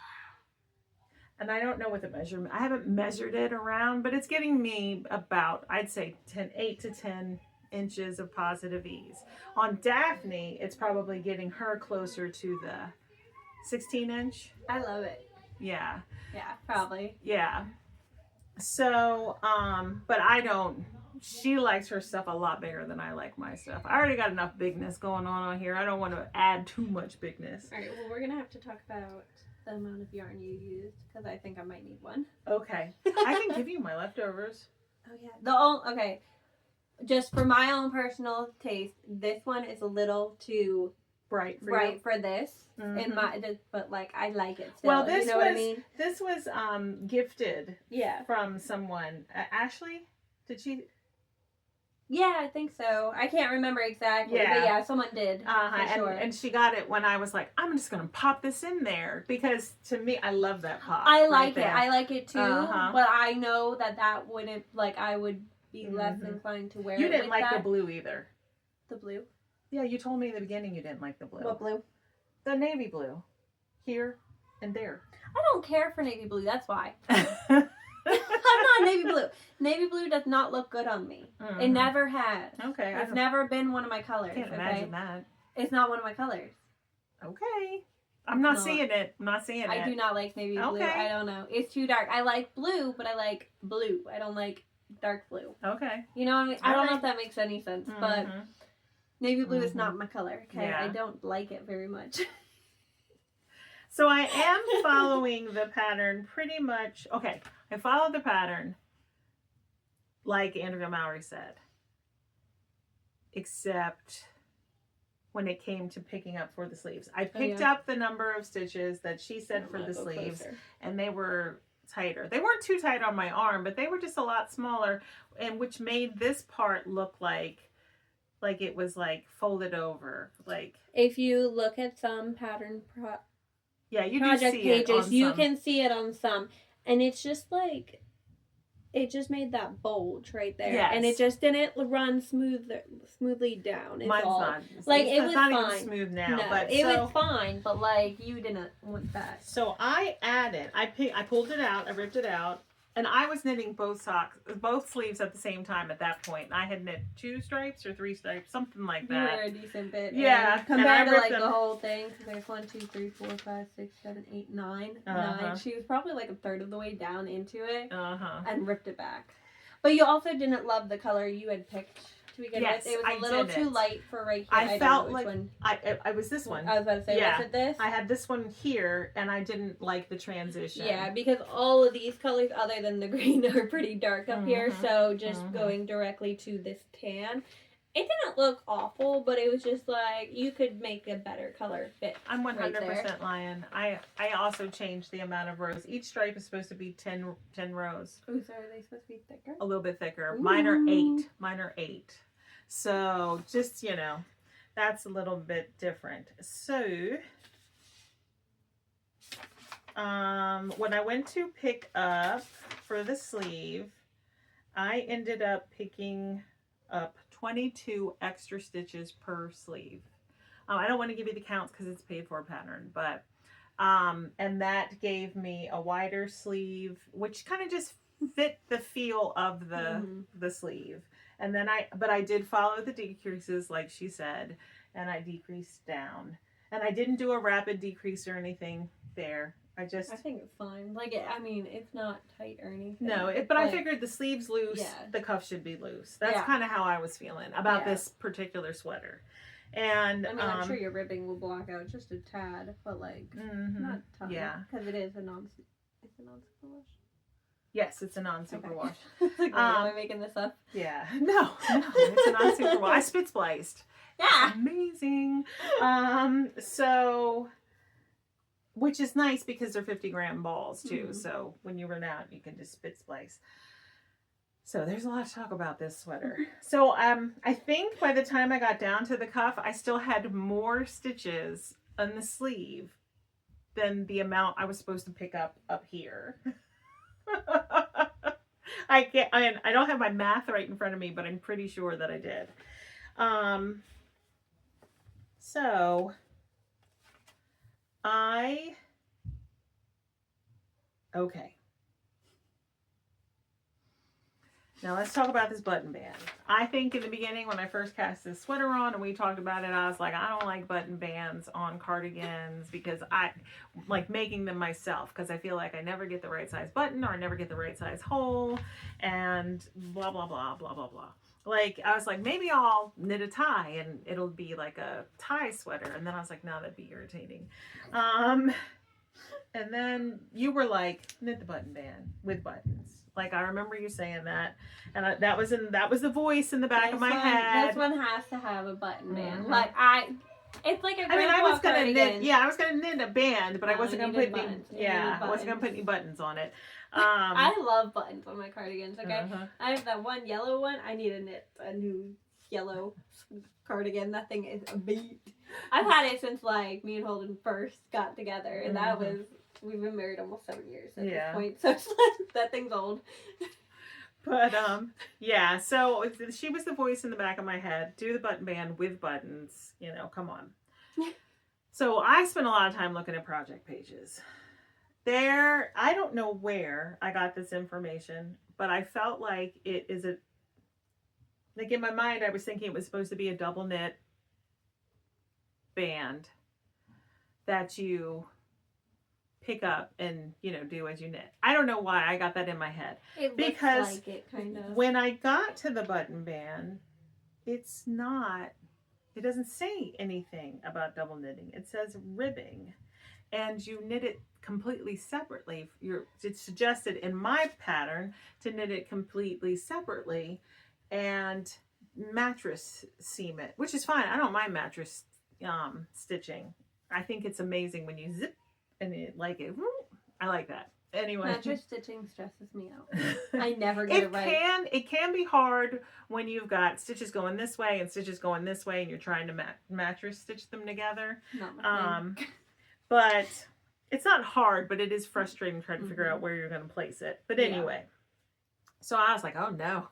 and I don't know what the measurement, I haven't measured it around, but it's getting me about, I'd say 8 to 10 inches of positive ease. On Daphne, it's probably getting her closer to the 16-inch. I love it. Yeah. Yeah, probably. Yeah. So, but I don't, she likes her stuff a lot bigger than I like my stuff. I already got enough bigness going on here. I don't want to add too much bigness. All right, well, we're going to have to talk about the amount of yarn you used, because I think I might need one. Okay. I can give you my leftovers. Oh, yeah. Okay. Just for my own personal taste, this one is a little too bright for this. In but like I like it still. Well, this you know what I mean? This was gifted from someone. Ashley, did she? Yeah, I think so. I can't remember exactly, but yeah, someone did. For sure. And she got it when I was like, I'm just gonna pop this in there, because to me, I love that pop. I like it. I like it too. But I know that wouldn't, like, I would be less inclined to wear it. You didn't like the blue either. The blue? Yeah, you told me in the beginning you didn't like the blue. What blue? The navy blue. Here and there. I don't care for navy blue, that's why. I'm not navy blue. Navy blue does not look good on me. It never has. Okay. It's never been one of my colors. I can't imagine that. It's not one of my colors. Okay. I'm not seeing it. I'm not seeing it. I do not like navy blue. I don't know. It's too dark. I like blue, but I like blue. I don't like dark blue. Okay. You know what I mean? I don't know if that makes any sense, but navy blue is not my color. Okay. Yeah. I don't like it very much. So I am following the pattern pretty much. Okay. I followed the pattern like Andrea Mowry said, except when it came to picking up for the sleeves. I picked up the number of stitches that she said for the sleeves, and they were tighter. They weren't too tight on my arm, but they were just a lot smaller, and which made this part look like it was like folded over. Like, if you look at some pattern you project do see pages, it on you some. can see it on some, and it's just like, it just made that bulge right there, and it just didn't run smoothly down. Mine's not. Like, it was not fine. Even smooth now, no, but it was fine. But like, you didn't want that. So I added. I pulled it out. I ripped it out, and I was knitting both sleeves at the same time at that point. I had knit 2 stripes or 3 stripes, something like that. You were a decent bit. Yeah, compared to like the whole thing, because there's 1, 2, 3, 4, 5, 6, 7, 8, 9. 9. She was probably like a third of the way down into it, and ripped it back. But you also didn't love the color you had picked to begin with. It was a little too light for right here. I felt like I was this one. I was about to say, was it this? I had this one here, and I didn't like the transition. Yeah, because all of these colors, other than the green, are pretty dark up here. So just going directly to this tan, it didn't look awful, but it was just like, you could make a better color fit. I'm 100% lying. I also changed the amount of rows. Each stripe is supposed to be 10 rows. Oh, so are they supposed to be thicker? A little bit thicker. Ooh. Mine are 8. So just, that's a little bit different. So when I went to pick up for the sleeve, I ended up picking up 22 extra stitches per sleeve. I don't want to give you the counts because it's paid for pattern, but and that gave me a wider sleeve, which kind of just fit the feel of the sleeve. And then I did follow the decreases like she said, and I decreased down. And I didn't do a rapid decrease or anything there. I think it's fine. Like, I mean, it's not tight or anything. No, but I figured the sleeve's loose, the cuff should be loose. That's kind of how I was feeling about this particular sweater. And I mean, I'm sure your ribbing will block out just a tad, but like not a ton. Yeah, because it is a non-super wash. Yes, it's a non-super wash. Like, am I making this up? Yeah, no, it's a non-super wash. I spit spliced. Yeah, amazing. So, which is nice because they're 50-gram balls too. So when you run out, you can just spit splice. So there's a lot to talk about this sweater. So I think by the time I got down to the cuff, I still had more stitches on the sleeve than the amount I was supposed to pick up here. I don't have my math right in front of me, but I'm pretty sure that I did. Okay. Now let's talk about this button band. I think in the beginning when I first cast this sweater on and we talked about it, I was like, I don't like button bands on cardigans because I like making them myself because I feel like I never get the right size button or I never get the right size hole and blah, blah, blah, blah, blah, blah. Like, I was like, maybe I'll knit a tie and it'll be like a tie sweater. And then I was like, no, that'd be irritating. And then you were like, knit the button band with buttons. Like, I remember you saying that, and that was the voice in the back of my head. This one has to have a button band. Mm-hmm. Like it's like a. I was gonna knit. Yeah, I was gonna knit a band, but I wasn't gonna put any. Yeah, I wasn't gonna put any buttons on it. I love buttons on my cardigans. Okay, I have that one yellow one. I need to knit a new yellow cardigan. That thing is a beat. I've had it since like me and Holden first got together, and that was. We've been married almost 7 years at this point, so it's like, that thing's old. But, yeah, so she was the voice in the back of my head. Do the button band with buttons, you know, come on. So I spent a lot of time looking at project pages. I don't know where I got this information, but I felt like it is like in my mind, I was thinking it was supposed to be a double knit band that you pick up and, you know, do as you knit. I don't know why I got that in my head. It looks like it, kind of. When I got to the button band, it doesn't say anything about double knitting. It says ribbing. And you knit it completely separately. It's suggested in my pattern to knit it completely separately and mattress seam it, which is fine. I don't mind mattress stitching. I think it's amazing when you zip and I like that. Anyway, mattress stitching stresses me out. I never get it right. It can be hard when you've got stitches going this way and stitches going this way, and you're trying to mattress stitch them together. Not my thing. But it's not hard, but it is frustrating trying to figure out where you're going to place it. But anyway, so I was like, oh no.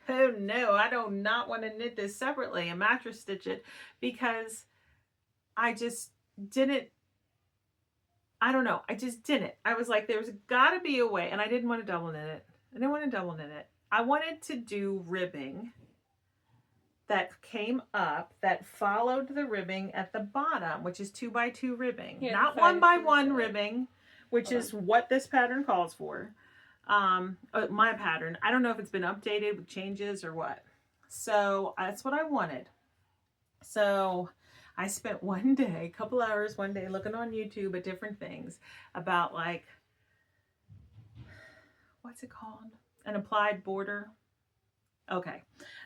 Oh no, I do not want to knit this separately and mattress stitch it because I just didn't. I don't know. I just didn't. I was like, there's got to be a way. And I didn't want to double knit it. I wanted to do ribbing that came up that followed the ribbing at the bottom, which is 2x2 ribbing. Not 1x1 ribbing, which is what this pattern calls for. My pattern. I don't know if it's been updated with changes or what. So that's what I wanted. So I spent a couple hours one day looking on YouTube at different things about like, what's it called? An applied border. Okay.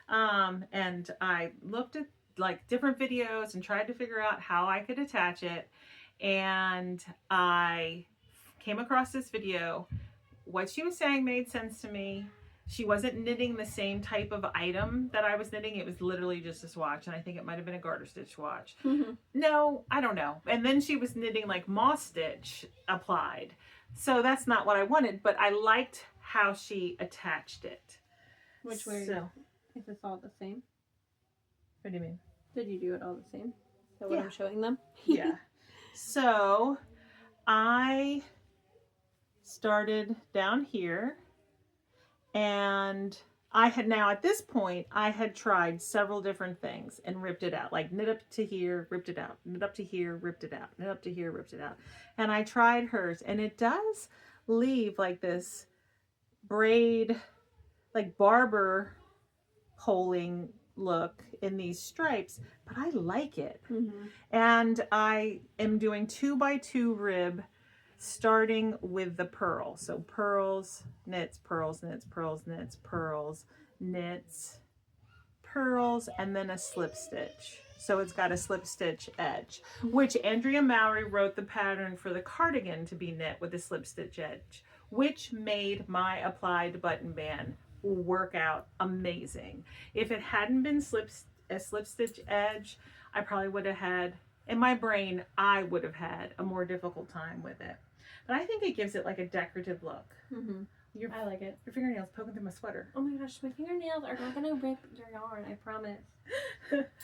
And I looked at like different videos and tried to figure out how I could attach it. And I came across this video. What she was saying made sense to me. She wasn't knitting the same type of item that I was knitting. It was literally just a swatch, and I think it might have been a garter stitch swatch. No, I don't know. And then she was knitting like moss stitch applied. So that's not what I wanted, but I liked how she attached it. Which way? Is this all the same? What do you mean? Did you do it all the same? So what Yeah. I'm showing them. Yeah. So I started down here, and I had now at this point I had tried several different things and ripped it out, like knit up to here, ripped it out, knit up to here, ripped it out, knit up to here, ripped it out. And I tried hers, and it does leave like this braid, like barber poling look in these stripes, but I like it. Mm-hmm. And I am doing 2x2 rib, starting with the pearl. So pearls, knits, pearls, knits, pearls, knits, pearls, knits, pearls, and then a slip stitch. So it's got a slip stitch edge, which Andrea Mowry wrote the pattern for the cardigan to be knit with a slip stitch edge, which made my applied button band work out amazing. If it hadn't been a slip stitch edge, I probably would have had, in my brain, I would have had a more difficult time with it. But I think it gives it like a decorative look. Mm-hmm. I like it. Your fingernails poking through my sweater. Oh my gosh, my fingernails are not gonna rip your yarn, I promise.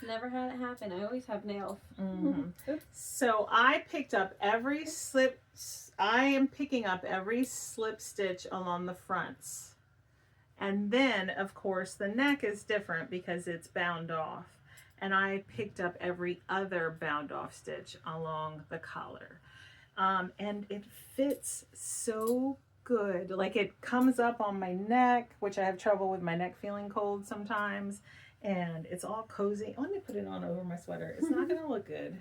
Never had it happen. I always have nails. Mm-hmm. So I picked up every slip. I am picking up every slip stitch along the fronts. And then, of course, the neck is different because it's bound off. And I picked up every other bound off stitch along the collar. And it fits so good. Like it comes up on my neck, which I have trouble with my neck feeling cold sometimes. And it's all cozy. Let me put it on over my sweater. It's not going to look good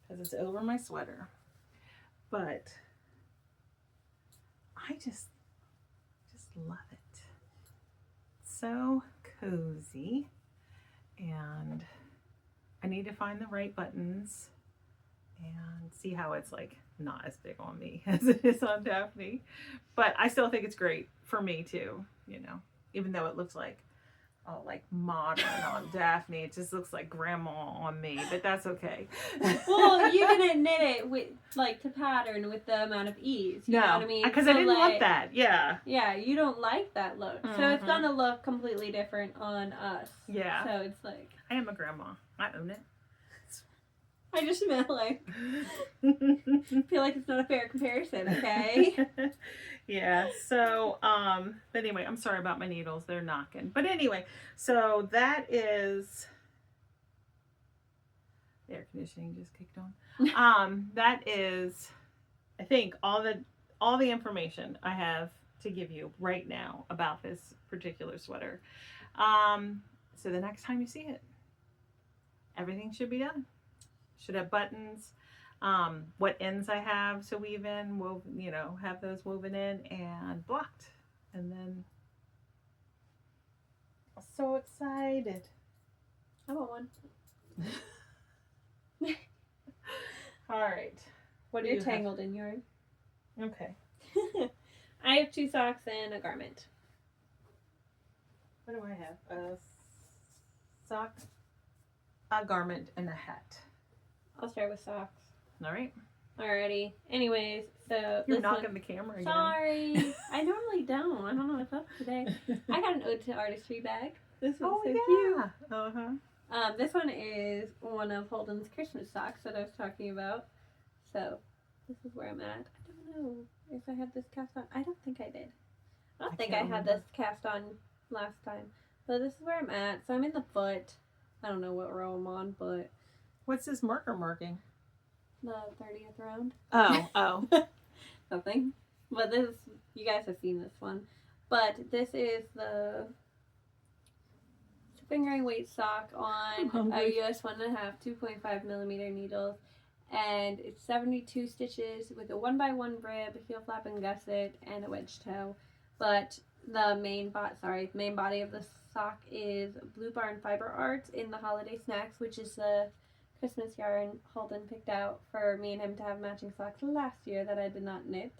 because it's over my sweater. But I just love it. So cozy. And I need to find the right buttons and see how it's like not as big on me as it is on Daphne. But I still think it's great for me too, you know, even though it looks like, oh, like modern on Daphne. It just looks like grandma on me, but that's okay. Well, you're gonna knit it with like to pattern with the amount of ease. You know what I mean? Because so I didn't like, want that. Yeah. Yeah, you don't like that look, so it's gonna look completely different on us. Yeah. So it's like I am a grandma. I own it. I just meant like feel like it's not a fair comparison. Okay. Yeah, so but anyway, I'm sorry about my needles, they're knocking. But anyway, so that is the air conditioning just kicked on. That is, I think, all the information I have to give you right now about this particular sweater. So the next time you see it, everything should be done. Should have buttons, what ends I have to weave in, you know, have those woven in and blocked. And then, so excited. I want one. All right. What do You're you tangled in yarn. Okay. I have 2 socks and a garment. What do I have? A sock, a garment, and a hat. I'll start with socks. All right. Alrighty. Anyways, so You're this knocking one, the camera again. sorry. I normally don't. I don't know what's up today. I got an Ode to Artistry bag. This one's so cute. Uh-huh. This one is one of Holden's Christmas socks that I was talking about. So this is where I'm at. I don't know if I had this cast on. I don't think I did. I don't think I had this cast on last time. So this is where I'm at. So I'm in the foot. I don't know what row I'm on, but What's this marker marking? the 30th round. Oh. Nothing. But this, you guys have seen this one. But this is the fingering weight sock on a US 1.5 2.5 millimeter needles, and it's 72 stitches with a 1x1 rib, heel flap and gusset, and a wedge toe. But the main body of the sock is Blue Barn Fiber Arts in the Holiday Snacks, which is the Christmas yarn Holden picked out for me and him to have matching socks last year that I did not knit.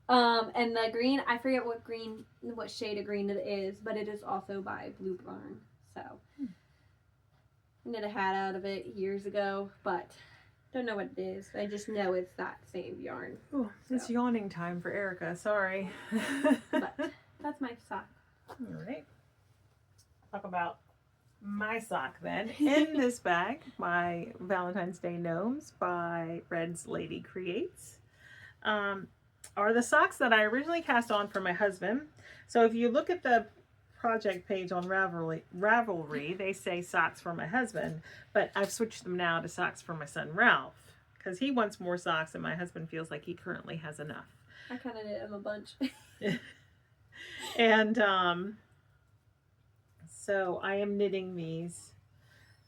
And the green, I forget what shade of green it is, but it is also by Blue Barn. So I knit a hat out of it years ago, but don't know what it is. I just know it's that same yarn. Oh, it's yawning time for Erica. Sorry. But that's my sock. All right. Talk about my sock then. In this bag, my Valentine's Day Gnomes by Red's Lady Creates are the socks that I originally cast on for my husband. So if you look at the project page on Ravelry, they say socks for my husband, but I've switched them now to socks for my son Ralph because he wants more socks and my husband feels like he currently has enough. I kind of knit him a bunch. And so I am knitting these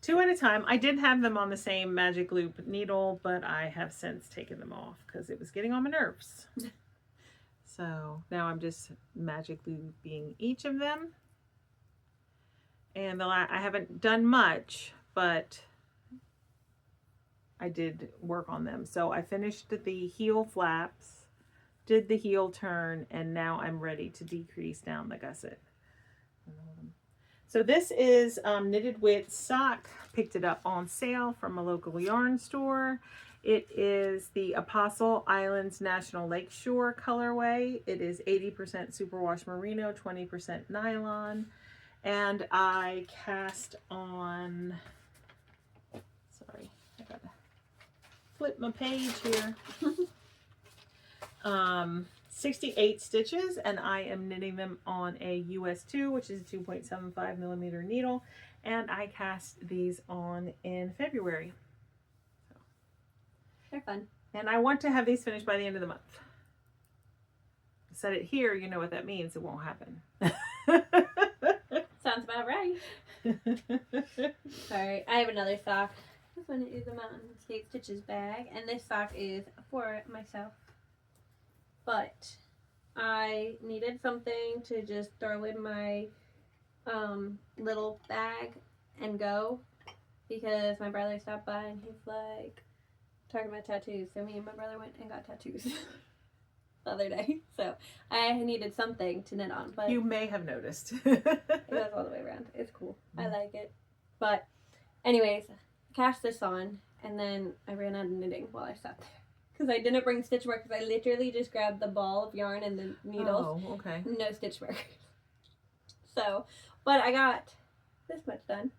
2 at a time. I did have them on the same magic loop needle, but I have since taken them off because it was getting on my nerves. So now I'm just magic looping each of them. And I haven't done much, but I did work on them. So I finished the heel flaps, did the heel turn, and now I'm ready to decrease down the gusset. So this is Knitted With sock. Picked it up on sale from a local yarn store. It is the Apostle Islands National Lakeshore colorway. It is 80% superwash merino, 20% nylon. And I cast on, sorry, I gotta flip my page here. 68 stitches, and I am knitting them on a US 2, which is a 2.75 millimeter needle, and I cast these on in February. So. They're fun. And I want to have these finished by the end of the month. I said it here, you know what that means. It won't happen. Sounds about right. Alright, I have another sock. This one is a Mountain State Stitches bag, and this sock is for myself. But I needed something to just throw in my little bag and go, because my brother stopped by and he's like talking about tattoos. So me and my brother went and got tattoos the other day. So I needed something to knit on. But you may have noticed. it goes all the way around. It's cool. I like it. But anyways, cast this on, and then I ran out of knitting while I sat there. Because I didn't bring stitch markers. I literally just grabbed the ball of yarn and the needles. Oh, okay. No stitch markers. So, but I got this much done.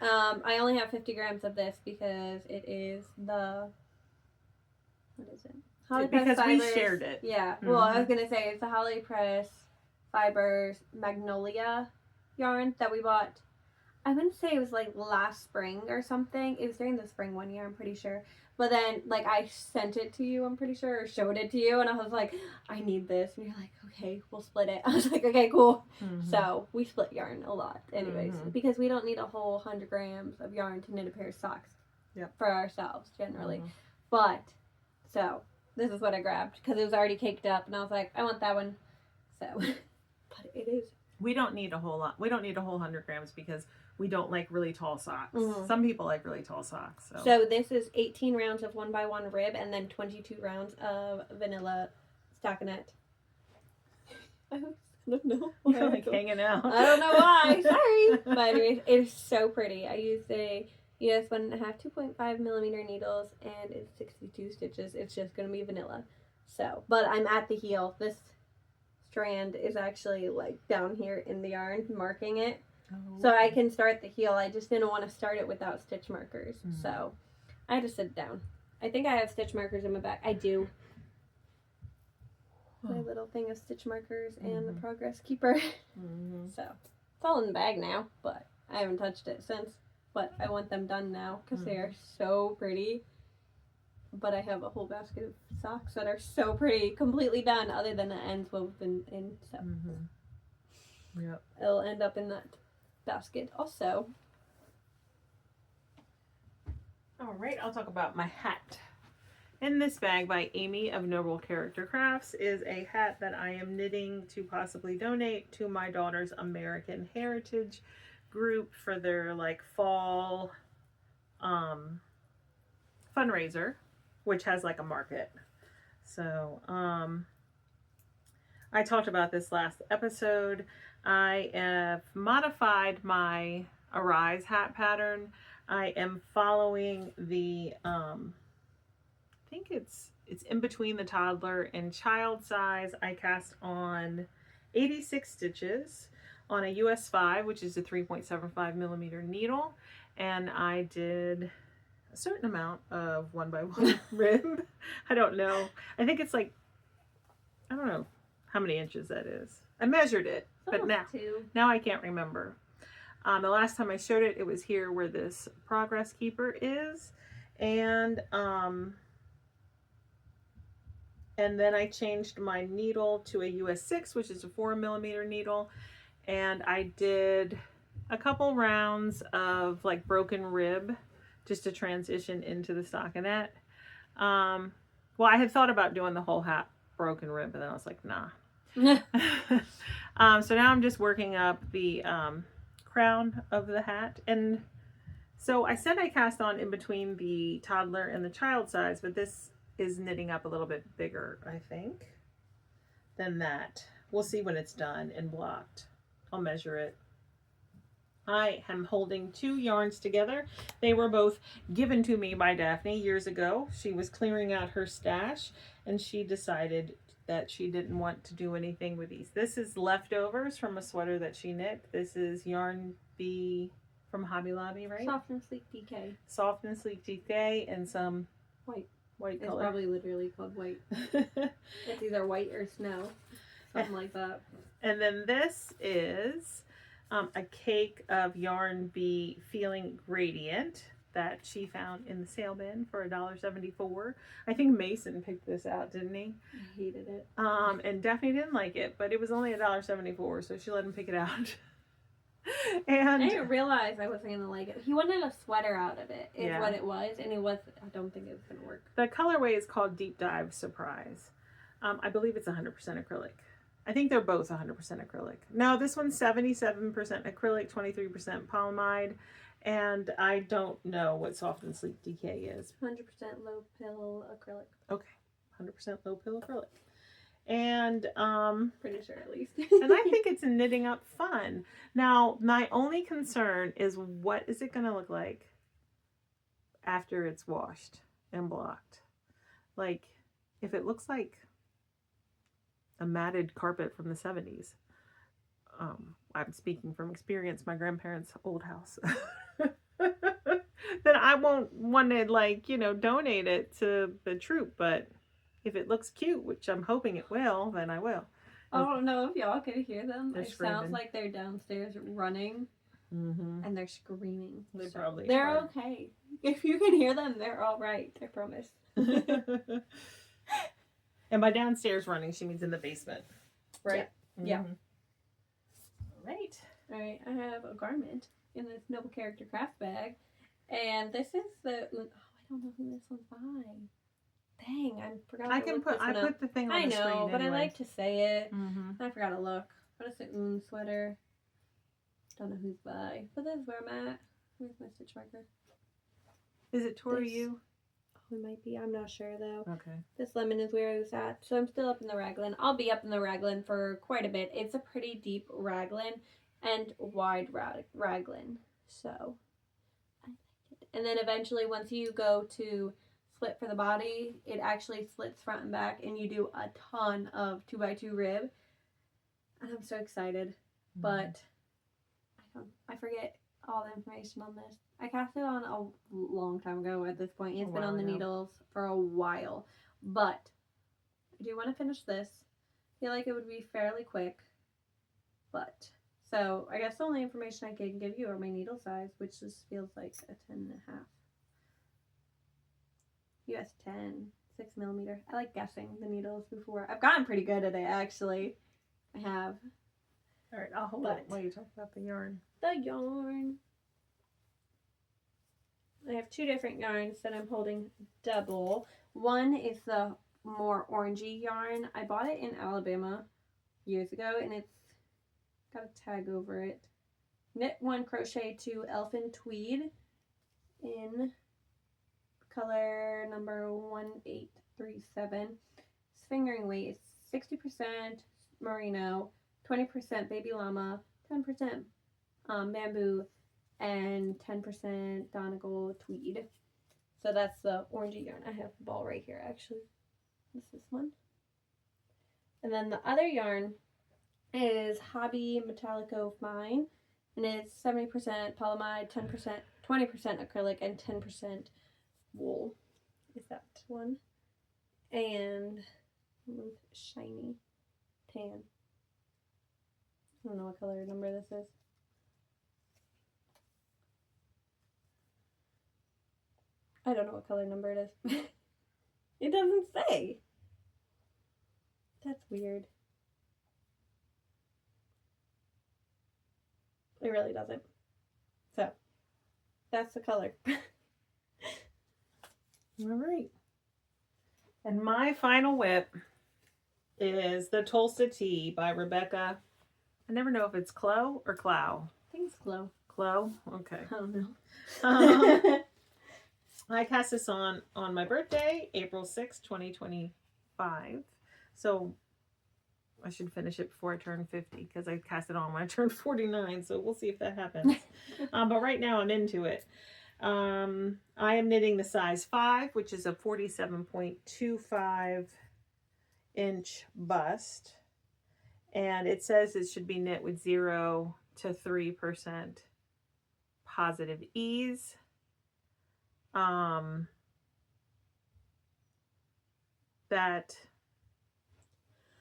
I only have 50 grams of this because it is the, what is it? Holly Press because Fibers. we shared it. Yeah. Well, I was going to say it's the Holly Press Fibers Magnolia yarn that we bought. I wouldn't say it was like last spring or something. It was during the spring one year, I'm pretty sure. But then, like, I sent it to you, I'm pretty sure, or showed it to you, and I was like, I need this. And you're like, okay, we'll split it. I was like, okay, cool. So we split yarn a lot, anyways, because we don't need a whole 100 grams of yarn to knit a pair of socks for ourselves, generally. But, so, this is what I grabbed, because it was already caked up, and I was like, I want that one. So, but it is. We don't need a whole lot. We don't need a whole 100 grams because we don't like really tall socks. Some people like really tall socks. So this is 18 rounds of 1x1 rib and then 22 rounds of vanilla stockinette. I don't know. You're like hanging out. I don't know why. Sorry. But anyways, it is so pretty. I used a US 1.5 2.5 millimeter needles, and it's 62 stitches. It's just going to be vanilla. So, but I'm at the heel. This strand is actually like down here in the yarn, marking it. So I can start the heel. I just didn't want to start it without stitch markers. So I had to sit down. I think I have stitch markers in my back. I do. My little thing of stitch markers and the progress keeper. So it's all in the bag now, but I haven't touched it since. But I want them done now because they are so pretty. But I have a whole basket of socks that are so pretty, completely done, other than the ends woven in. So it'll end up in that basket also. All right, I'll talk about my hat. In this bag by Amy of Noble Character Crafts is a hat that I am knitting to possibly donate to my daughter's American Heritage group for their like fall fundraiser, which has like a market. So I talked about this last episode. I have modified my Arise hat pattern. I am following the, I think it's in between the toddler and child size. I cast on 86 stitches on a US 5, which is a 3.75 millimeter needle, and I did a certain amount of 1x1 rib. I don't know. I think it's like, I don't know how many inches that is. I measured it, but now I can't remember. The last time I showed it, it was here where this progress keeper is, and then I changed my needle to a US 6, which is a 4 millimeter needle, and I did a couple rounds of like broken rib just to transition into the stockinette. Well, I had thought about doing the whole hat broken rib, but then I was like, nah. So now I'm just working up the crown of the hat, and so I said I cast on in between the toddler and the child size, but this is knitting up a little bit bigger, I think, than that. We'll see when it's done and blocked. I'll measure it. I am holding 2 yarns together. They were both given to me by Daphne years ago. She was clearing out her stash, and she decided that she didn't want to do anything with these. This is leftovers from a sweater that she knit. This is Yarn Bee from Hobby Lobby, right? Soft and Sleek DK. Soft and Sleek DK and some white color. It's probably literally called white. It's either white or snow. Something like that. And then this is a cake of Yarn Bee Feeling Gradient that she found in the sale bin for $1.74. I think Mason picked this out, didn't he? I hated it. And Daphne didn't like it, but it was only $1.74, so she let him pick it out. And I didn't realize I wasn't gonna like it. He wanted a sweater out of it, is what it was, and it was. I don't think it was gonna work. The colorway is called Deep Dive Surprise. I believe it's 100% acrylic. I think they're both 100% acrylic. No, this one's 77% acrylic, 23% polyamide, and I don't know what Soft and Sleek DK is. 100% low pill acrylic. Okay, 100% low pill acrylic. And pretty sure at least. And I think it's knitting up fun. Now, my only concern is what is it going to look like after it's washed and blocked? Like, if it looks like a matted carpet from the 70s. I'm speaking from experience, my grandparents' old house. Then I won't want to, like, you know, donate it to the troop, but if it looks cute, which I'm hoping it will, then I will. I don't know if y'all can hear them. They're it screaming. Sounds like they're downstairs running, and they're screaming. They're okay. If you can hear them, they're all right. I promise. And by downstairs running, she means in the basement, right? Yeah. All right. All right. I have a garment in this Noble Character Craft bag, and this is the. Oh, I don't know who this one's by. Dang, I forgot. I put the thing on the screen. I know, but anyway. I like to say it. I forgot to look. What is the sweater? Don't know who's by, but that's where I'm at. Where's my stitch marker? Is it Tori you? Oh, it might be. I'm not sure though. Okay. This lemon is where I was at, so I'm still up in the raglan. I'll be up in the raglan for quite a bit. It's a pretty deep raglan and wide raglan, so I like it. And then eventually, once you go to slit for the body, it actually slits front and back, and you do a ton of 2x2 rib. And I'm so excited, but I forget all the information on this. I cast it on a long time ago at this point. It's been on the needles for a while, but I do want to finish this. I feel like it would be fairly quick, but so I guess the only information I can give you are my needle size, which just feels like a 10.5. US 10, 6 millimeter. I like guessing the needles before. I've gotten pretty good at it, actually. I have. All right, I'll hold it while you talk about the yarn. The yarn. I have 2 different yarns that I'm holding double. One is the more orangey yarn. I bought it in Alabama years ago, and it's got a tag over it. Knit 1 crochet to Elfin Tweed in color number 1837. Its fingering weight is 60% merino, 20% baby llama, 10% bamboo, and 10% Donegal tweed. So that's the orangey yarn. I have the ball right here, actually. This one. And then the other yarn is Hobby Metallico of mine, and it's 70% polyamide, 10%, 20% acrylic, and 10% wool. Is that one? And shiny tan. I don't know what color number this is. I don't know what color number it is. It doesn't say. That's weird. It really doesn't. So, that's the color. All right. And my final whip is the Tulsa Tea by Rebecca. I never know if it's Clo or Clow. I think it's glow. Clo? Okay. I don't know. I cast this on my birthday, April 6, 2025. So I should finish it before I turn 50 because I cast it on when I turned 49. So we'll see if that happens. But right now I'm into it. I am knitting the size 5, which is a 47.25 inch bust. And it says it should be knit with 0 to 3% positive ease.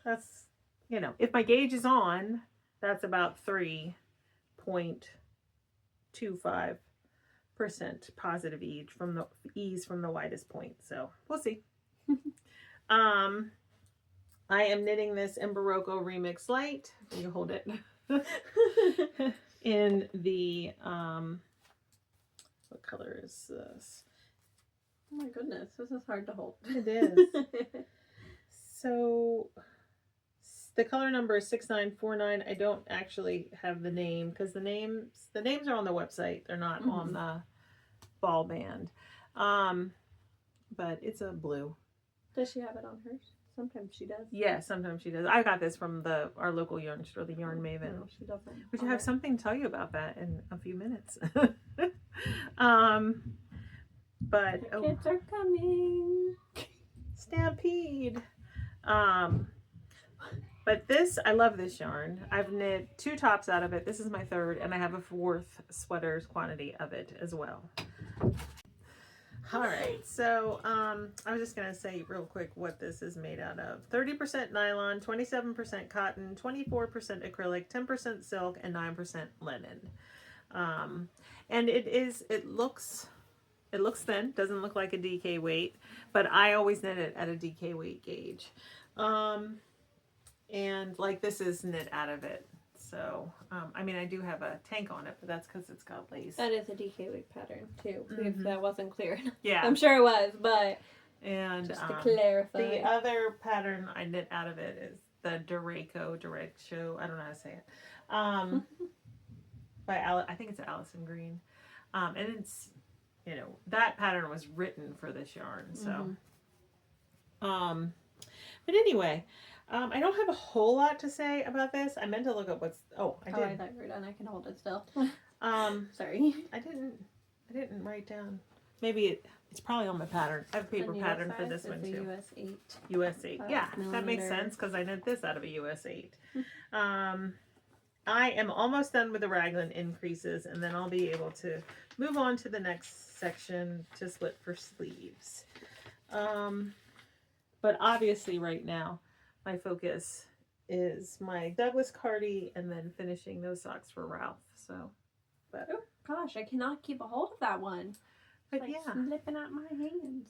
That's, you know, if my gauge is on, that's about 3.25% positive ease from the widest point. So we'll see. I am knitting this in Barocco Remix Light. You hold it. In the what color is this? Oh my goodness, this is hard to hold. It is. So the color number is 6949. I don't actually have the name because the names are on the website. They're not on the ball band. But it's a blue. Does she have it on hers? Sometimes she does. Yeah, sometimes she does. I got this from our local yarn store, the Yarn Maven. No, she doesn't. Which I have something to tell you about that in a few minutes. But the kids are coming. Stampede. But this, I love this yarn. I've knit 2 tops out of it. This is my 3rd, and I have a 4th sweater's quantity of it as well. All right, so I was just gonna say real quick what this is made out of. 30% nylon, 27% cotton, 24% acrylic, 10% silk, and 9% linen. And it looks thin, doesn't look like a DK weight, but I always knit it at a DK weight gauge. And like this is knit out of it. So, I mean, I do have a tank on it, but that's because it's got lace. That is a DK weight pattern too, if that wasn't clear enough. Yeah. I'm sure it was, but and just to clarify. The other pattern I knit out of it is the Dureco, I don't know how to say it. By I think it's Allison Green. And it's, you know, that pattern was written for this yarn, so. But anyway, I don't have a whole lot to say about this. I meant to look up I did. Oh, I thought you were done. I can hold it still. Sorry. I didn't write down. Maybe it's probably on my pattern. I have a paper pattern for this one too. US 8. US 8. Yeah, that makes sense because I knit this out of a US 8. I am almost done with the raglan increases, and then I'll be able to move on to the next section to split for sleeves. But obviously right now, my focus is my Douglas Cardi and then finishing those socks for Ralph. So, but oh gosh, I cannot keep a hold of that one. But it's like yeah, slipping out my hands.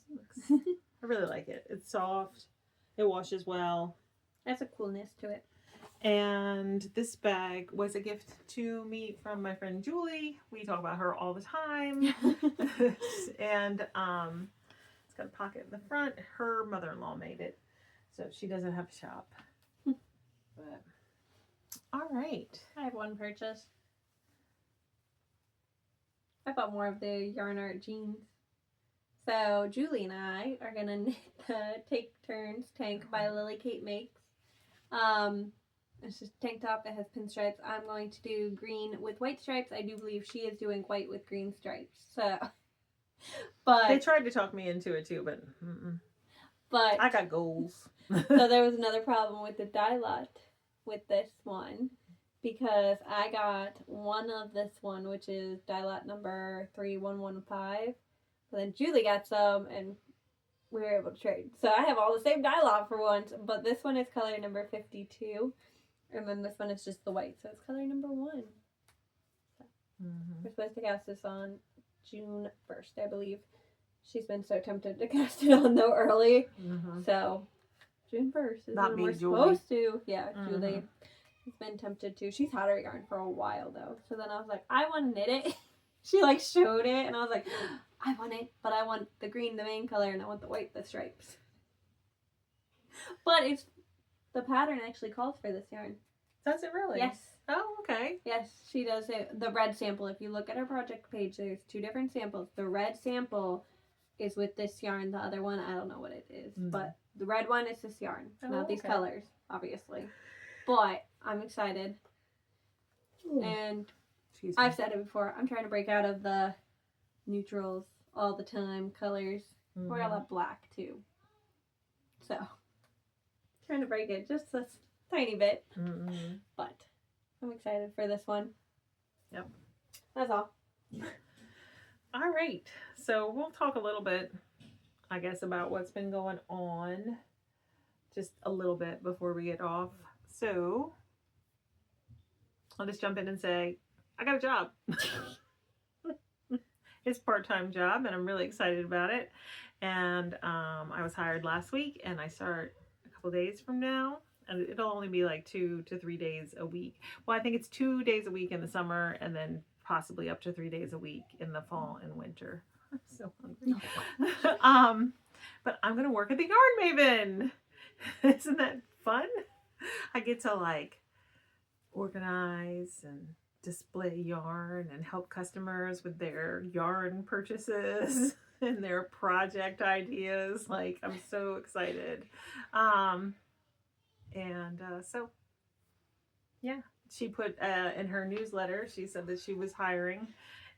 I really like it. It's soft. It washes well. That's a coolness to it. And this bag was a gift to me from my friend Julie. We talk about her all the time. And it's got a pocket in the front. Her mother-in-law made it, so she doesn't have a shop. But all right, I have one purchase. I bought more of the yarn art jeans. So Julie and I are gonna knit the Take Turns tank by Lily Kate Makes. It's just a tank top. It has pinstripes. I'm going to do green with white stripes. I do believe she is doing white with green stripes. So, but they tried to talk me into it too, but I got goals. So there was another problem with the dye lot with this one because I got one of this one, which is dye lot number 3115. But then Julie got some, and we were able to trade. So I have all the same dye lot for once, but this one is color number 52, and then this one is just the white, so it's color number 1. We're supposed to cast this on June 1st, I believe. She's been so tempted to cast it on though early. So June 1st is when we're supposed to. Yeah, Julie has been tempted to. She's had her yarn for a while though. So then I was like, I want to knit it. She like showed it and I was like, I want it, but I want the green, the main color, and I want the white, the stripes. But it's the pattern actually calls for this yarn. Does it really? Yes. Oh, okay. Yes, she does it. The red sample, if you look at her project page, there's 2 different samples. The red sample is with this yarn. The other one, I don't know what it is. But the red one is this yarn. Not these colors, obviously. But I'm excited. And I've said it before. I'm trying to break out of the neutrals all the time, colors. Wear a lot black, too. So, trying to break it just a tiny bit. But I'm excited for this one. Yep. That's all. All right. So we'll talk a little bit, I guess, about what's been going on. Just a little bit before we get off. So I'll just jump in and say, I got a job. It's a part-time job and I'm really excited about it. And I was hired last week and I start a couple days from now. And it'll only be like 2 to 3 days a week. Well, I think it's 2 days a week in the summer and then possibly up to 3 days a week in the fall and winter. I'm so hungry. But I'm going to work at the Yarn Maven. Isn't that fun? I get to like organize and display yarn and help customers with their yarn purchases and their project ideas. Like, I'm so excited. So, yeah, she put in her newsletter, she said that she was hiring,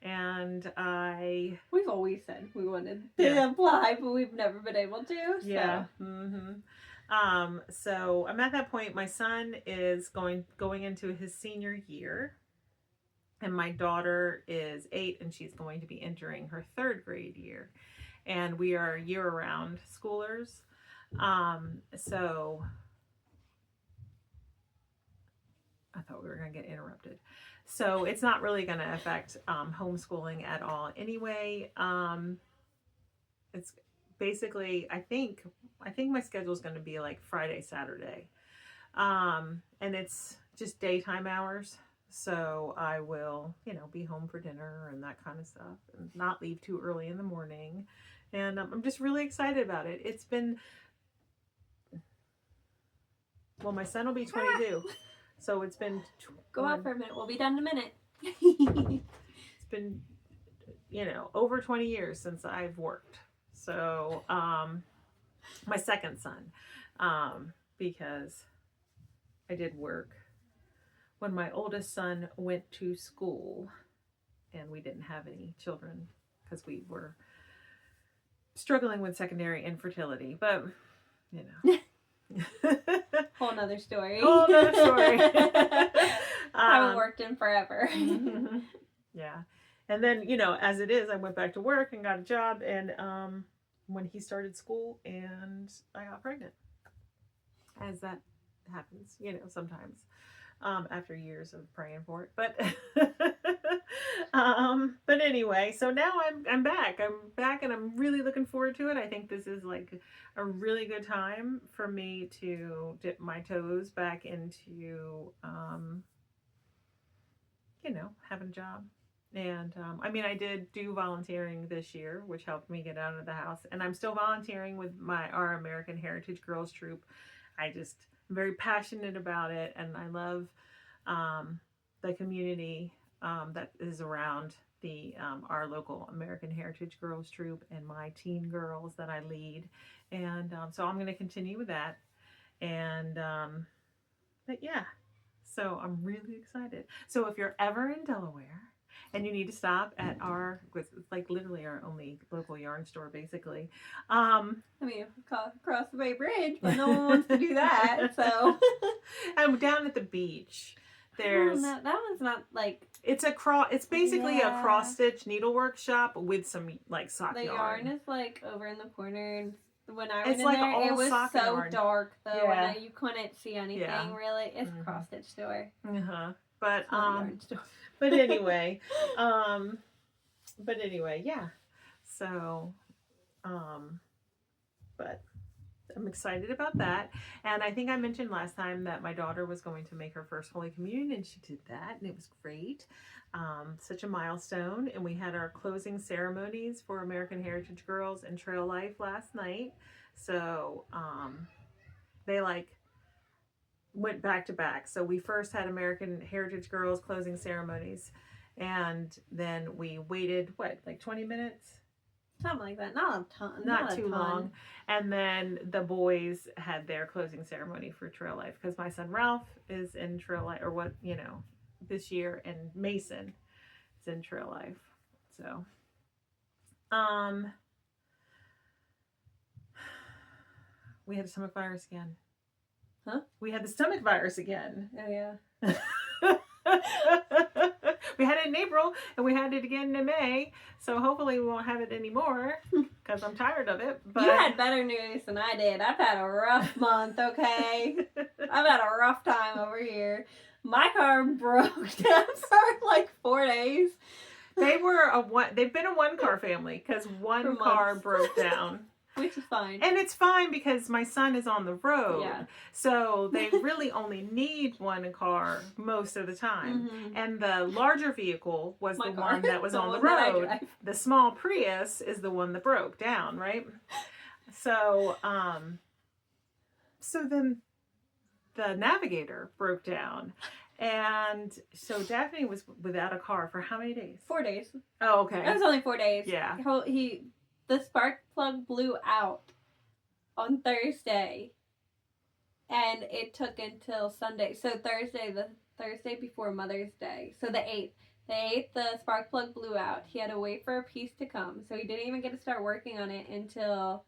and we've always said we wanted to apply, but we've never been able to. So. Yeah. So I'm at that point. My son is going into his senior year, and my daughter is 8, and she's going to be entering her 3rd grade year, and we are year-round schoolers. So I thought we were going to get interrupted. So it's not really going to affect homeschooling at all anyway. It's basically, I think my schedule is going to be like Friday, Saturday. And it's just daytime hours. So I will, be home for dinner and that kind of stuff and not leave too early in the morning. And I'm just really excited about it. It's been, well, my son will be 22. So it's been... Go out for a minute. We'll be done in a minute. It's been, over 20 years since I've worked. So, my second son, because I did work when my oldest son went to school and we didn't have any children because we were struggling with secondary infertility. But, Whole nother story. Haven't worked in forever. Yeah. And then, as it is, I went back to work and got a job. And when he started school and I got pregnant, as that happens, sometimes after years of praying for it. But anyway, so now I'm back. I'm back and I'm really looking forward to it. I think this is like a really good time for me to dip my toes back into, having a job. And I did do volunteering this year, which helped me get out of the house. And I'm still volunteering with our American Heritage Girls Troop. I'm very passionate about it, and I love the community that is around our local American Heritage Girls Troop and my teen girls that I lead. And so I'm going to continue with that. And but yeah, so I'm really excited. So if you're ever in Delaware and you need to stop at it's like literally our only local yarn store, basically. I mean, cross the Bay Bridge, but no one wants to do that, so. And down at the beach, there's that one's not like. It's basically a cross stitch needlework shop with some like sock yarn. The yarn is like over in the corner. And when I went in like there, it was so yarn. Dark though. Yeah. You couldn't see anything really. It's mm-hmm. a cross stitch store. But but anyway, yeah. So, but I'm excited about that. And I think I mentioned last time that my daughter was going to make her first Holy Communion, and she did that, and it was great. Such a milestone. And we had our closing ceremonies for American Heritage Girls and Trail Life last night. So they went back to back. So we first had American Heritage Girls closing ceremonies, and then we waited, 20 minutes? Something like that. Not a ton. Not too long. And then the boys had their closing ceremony for Trail Life, because my son Ralph is in Trail Life, this year, and Mason is in Trail Life. So, we had the stomach virus again. Huh? We had the stomach virus again. Oh, yeah. We had it in April, and we had it again in May, so hopefully we won't have it anymore, because I'm tired of it. But you had better news than I did. I've had a rough month, okay? I've had a rough time over here. My car broke down for like 4 days. They've been a one-car family, because one car broke down. Which is fine. And it's fine because my son is on the road. Yeah. So they really only need one car most of the time. Mm-hmm. And the larger vehicle was the one that was on the road. The small Prius is the one that broke down, right? So, so then the Navigator broke down. And so Daphne was without a car for how many days? 4 days. Oh, okay. It was only 4 days. Yeah. The spark plug blew out on Thursday, and it took until Sunday. So the Thursday before Mother's Day. So the 8th, the spark plug blew out. He had to wait for a piece to come, so he didn't even get to start working on it until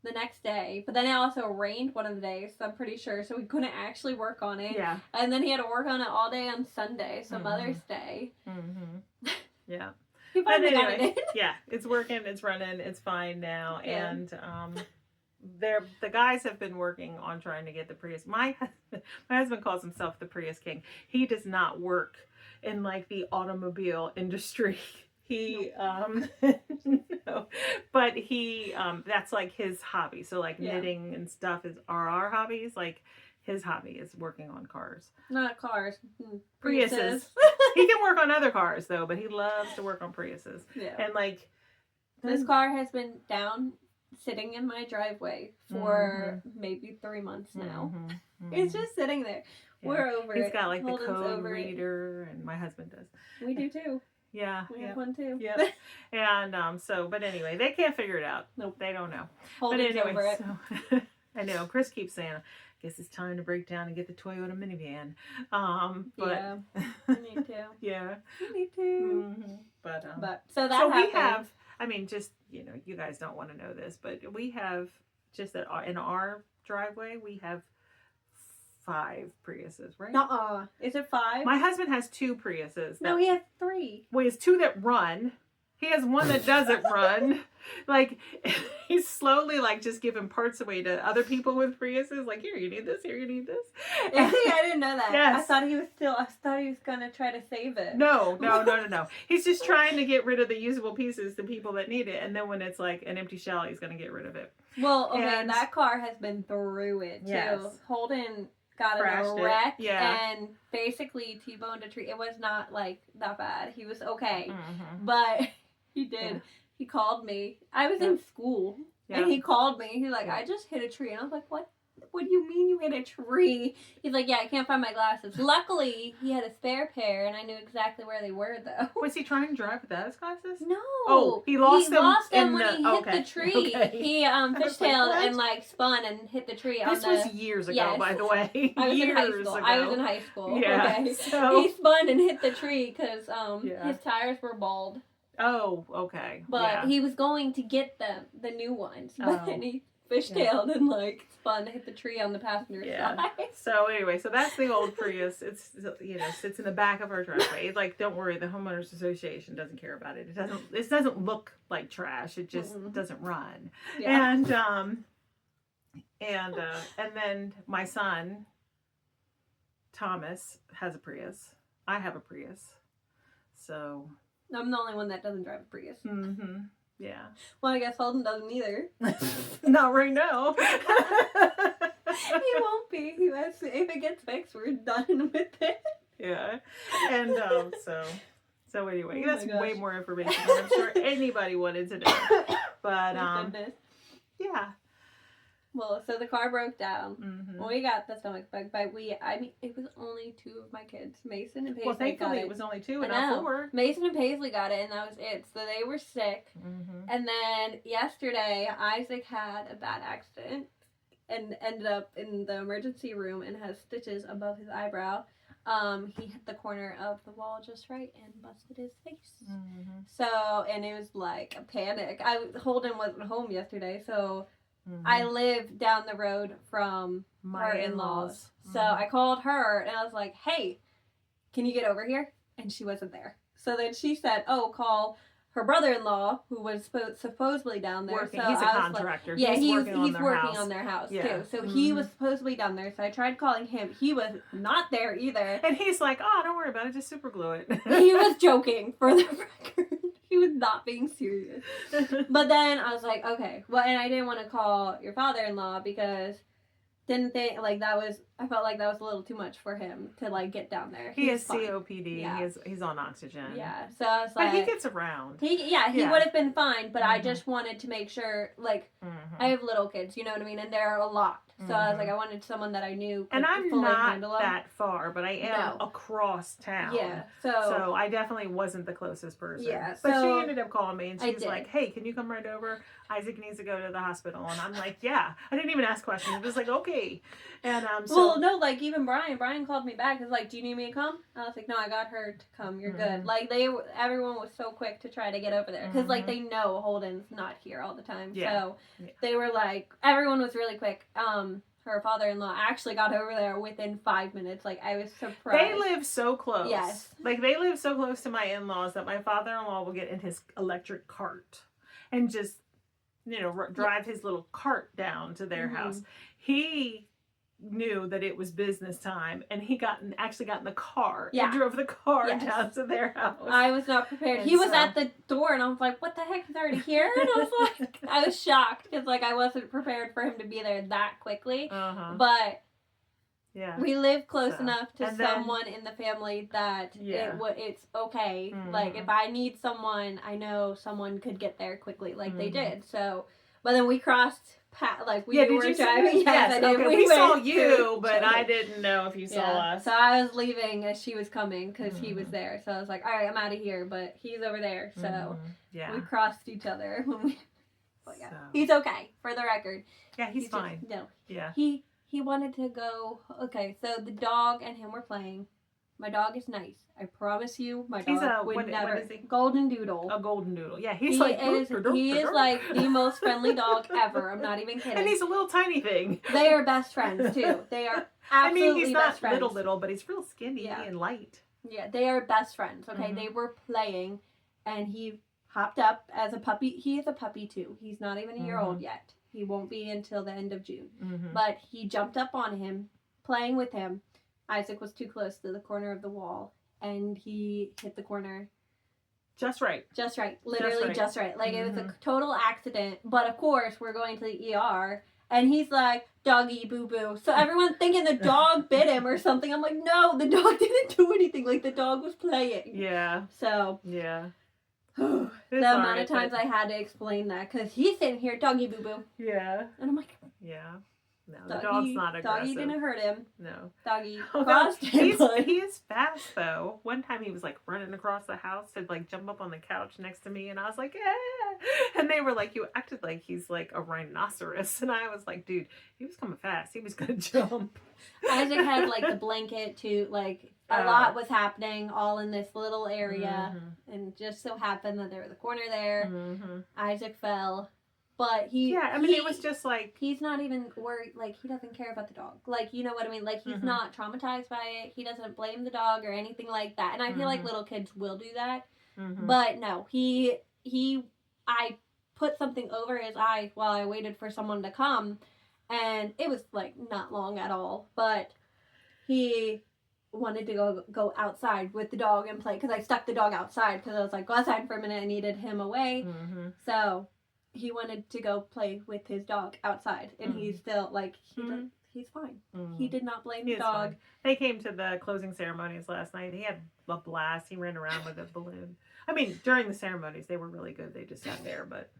the next day. But then it also rained one of the days, so I'm pretty sure, so we couldn't actually work on it. Yeah. And then he had to work on it all day on Sunday, so Mother's Day. Mm-hmm. Yeah. But anyway, yeah, it's working, it's running, it's fine now. Yeah. And the guys have been working on trying to get the Prius. My husband calls himself the Prius King. He does not work in like the automobile industry. He no, but he that's like his hobby. So like knitting and stuff are our hobbies. Like his hobby is working on cars. Not cars. Priuses. He can work on other cars though, but he loves to work on Priuses. Yeah. And like this car has been sitting in my driveway for maybe 3 months now. Mm-hmm. It's just sitting there. Yeah. We're over it. He's got like Holden's the code reader, and my husband does. We do too. Yeah. We have one too. Yeah. And but anyway, they can't figure it out. Nope, they don't know. Holden's but anyway, over it. So I know Chris keeps saying, guess it's time to break down and get the Toyota minivan. But yeah, I need to. Yeah, I need to. Mm-hmm. But so happened. We have. I mean, just you guys don't want to know this, but we have just in our driveway we have 5 Priuses, right? Is it 5? My husband has 2 Priuses. No, he has 3. Well, he has 2 that run. He has one that doesn't run. Like, he's slowly, like, just giving parts away to other people with Priuses. Like, here, you need this. Here, you need this. I didn't know that. Yes. I thought he was going to try to save it. No. He's just trying to get rid of the usable pieces to people that need it. And then when it's, like, an empty shell, he's going to get rid of it. Well, okay, that car has been through it, too. Yes. Holden got in a wreck and basically T-boned a tree. It was not, like, that bad. He was okay. Mm-hmm. But he did. Yeah. He called me. I was in school. And he called me. He's like, I just hit a tree. And I was like, what? what do you mean you hit a tree? He's like, yeah, I can't find my glasses. Luckily, he had a spare pair, and I knew exactly where they were, though. Was he trying to drive without his glasses? No. Oh, he lost them when he hit the tree. Okay. He fishtailed and like spun and hit the tree. This was years ago, by the way. I was years in high school. ago. I was in high school. Yeah. Okay. So... He spun and hit the tree because his tires were bald. Oh, okay. But he was going to get the new ones. But then he fishtailed and like spun, hit the tree on the passenger side. So anyway, so that's the old Prius. It's, you know, sits in the back of our driveway. It's like, don't worry, the homeowners association doesn't care about it. It doesn't look like trash. It just doesn't run. Yeah. And then my son Thomas has a Prius. I have a Prius. So I'm the only one that doesn't drive a Prius. Mm-hmm. Yeah. Well, I guess Holden doesn't either. Not right now. He won't be. If it gets fixed, we're done with it. Yeah. And so anyway, that's way more information than I'm sure anybody wanted to know. But yeah. Well, so the car broke down. Mm-hmm. We got the stomach bug, but it was only 2 of my kids, Mason and Paisley. Well, thankfully it was only 2 and not 4. Mason and Paisley got it, and that was it. So they were sick. Mm-hmm. And then yesterday, Isaac had a bad accident and ended up in the emergency room and has stitches above his eyebrow. He hit the corner of the wall just right and busted his face. Mm-hmm. So, and it was like a panic. Holden wasn't home yesterday, so... Mm-hmm. I live down the road from her in-laws. So I called her and I was like, hey, can you get over here? And she wasn't there. So then she said, oh, call her brother-in-law, who was supposedly down there. Working. So he's a contractor. Yeah, he's working house. on their house too. So he was supposedly down there. So I tried calling him. He was not there either. And he's like, oh, don't worry about it. Just super glue it. He was joking, for the record. He was not being serious. But then I was like, okay. Well, and I didn't want to call your father-in-law because I felt like that was a little too much for him to like get down there. He has COPD. Yeah. He's on oxygen. Yeah. So I was like, but he gets around. He would have been fine, but I just wanted to make sure, like, I have little kids, you know what I mean? And there are a lot. So I was like, I wanted someone that I knew could and I'm fully not handle them. that far, but I am across town. Yeah. So I definitely wasn't the closest person. Yeah. But she ended up calling me and she's like, hey, can you come right over? Isaac needs to go to the hospital. And I'm like, yeah. I didn't even ask questions. I was like, okay. And well, no, like even Brian called me back. He's like, do you need me to come? I was like, no, I got her to come. You're good. Like everyone was so quick to try to get over there because like they know Holden's not here all the time. Yeah. So they were like, everyone was really quick. Her father-in-law actually got over there within 5 minutes. Like, I was surprised. They live so close. Yes. Like, they live so close to my in-laws that my father-in-law will get in his electric cart and just, drive his little cart down to their house. He knew that it was business time and he actually got in the car and drove the car down to their house. I was not prepared. And he was at the door and I was like, what the heck, he's already here? And I was like, I was shocked because like I wasn't prepared for him to be there that quickly. But we live close enough to someone in the family that it's okay. Like if I need someone, I know someone could get there quickly like they did. So, but then we crossed we were driving. Yes, I did. Okay. We saw you, but I didn't know if you saw us. So I was leaving as she was coming because he was there. So I was like, all right, I'm out of here, but he's over there. So we crossed each other when we. But so. He's okay, for the record. Yeah, he's fine. No. Yeah. He wanted to go. Okay, so the dog and him were playing. My dog is nice. I promise you, my dog would never. What is he? Golden Doodle. A golden doodle. Yeah, he is like the most friendly dog ever. I'm not even kidding. And he's a little tiny thing. They are best friends too. They are absolutely he's best friends. not little, but he's real skinny and light. Yeah, they are best friends. Okay, they were playing, and he hopped up as a puppy. He is a puppy too. He's not even a year old yet. He won't be until the end of June. But he jumped up on him, playing with him. Isaac was too close to the corner of the wall, and he hit the corner. Just right. Literally just right. Like, it was a total accident. But, of course, we're going to the ER, and he's like, doggy boo-boo. So everyone's thinking the dog bit him or something. I'm like, no, the dog didn't do anything. Like, the dog was playing. Yeah. So. Yeah. The amount of times I had to explain that, because he's sitting here, doggy boo-boo. Yeah. And I'm like. Yeah. No, the dog's not aggressive. Doggy didn't hurt him. No. Doggy Oh, crossed him. He is fast though. One time he was like running across the house to like jump up on the couch next to me, and I was like, yeah. And they were like, you acted like he's like a rhinoceros, and I was like, dude, he was coming fast. He was gonna jump. Isaac had like the blanket too, like a lot was happening all in this little area, and just so happened that there was a corner there. Isaac fell. But it was just like, he's not even worried, like, he doesn't care about the dog. Like, you know what I mean? Like, he's not traumatized by it. He doesn't blame the dog or anything like that. And I feel like little kids will do that. But no, I put something over his eye while I waited for someone to come. And it was, like, not long at all. But he wanted to go outside with the dog and play. Because I stuck the dog outside because I was like, go outside for a minute. I needed him away. So he wanted to go play with his dog outside, and he's still like he's fine. He did not blame the dog. Fine. They came to the closing ceremonies last night. He had a blast. He ran around with a balloon. I mean, during the ceremonies, they were really good. They just sat there, but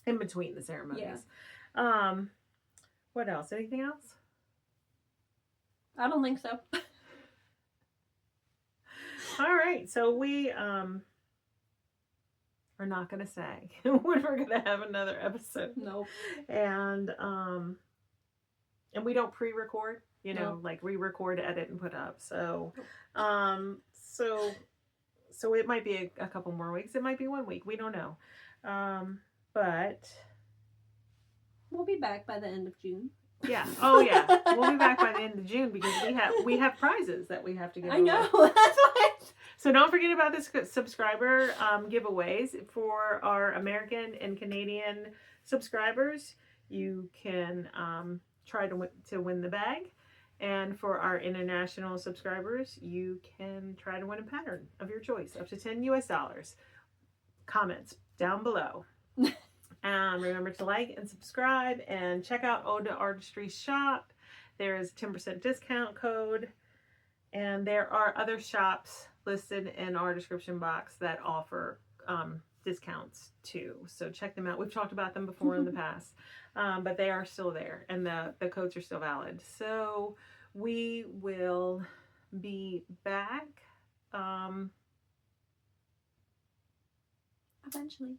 in between the ceremonies. Yeah. What else? Anything else? I don't think so. All right, so we are not going to say when we're going to have another episode. Nope. And we don't pre-record, you know, like re-record, edit, and put up. So, so it might be a couple more weeks. It might be 1 week. We don't know. But we'll be back by the end of June. Yeah. Oh, yeah. We'll be back by the end of June because we have prizes that we have to give away. I know. That's why. So don't forget about the subscriber giveaways for our American and Canadian subscribers. You can try to win the bag. And for our international subscribers, you can try to win a pattern of your choice, up to $10 US. Comments down below. Remember to like and subscribe and check out Ode to Artistry shop. There is a 10% discount code. And there are other shops listed in our description box that offer discounts too. So check them out. We've talked about them before in the past, but they are still there and the codes are still valid. So we will be back eventually.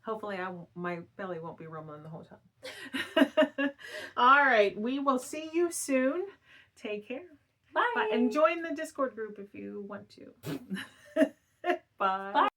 Hopefully my belly won't be rumbling the whole time. All right. We will see you soon. Take care. Bye. Bye. And join the Discord group if you want to. Bye. Bye.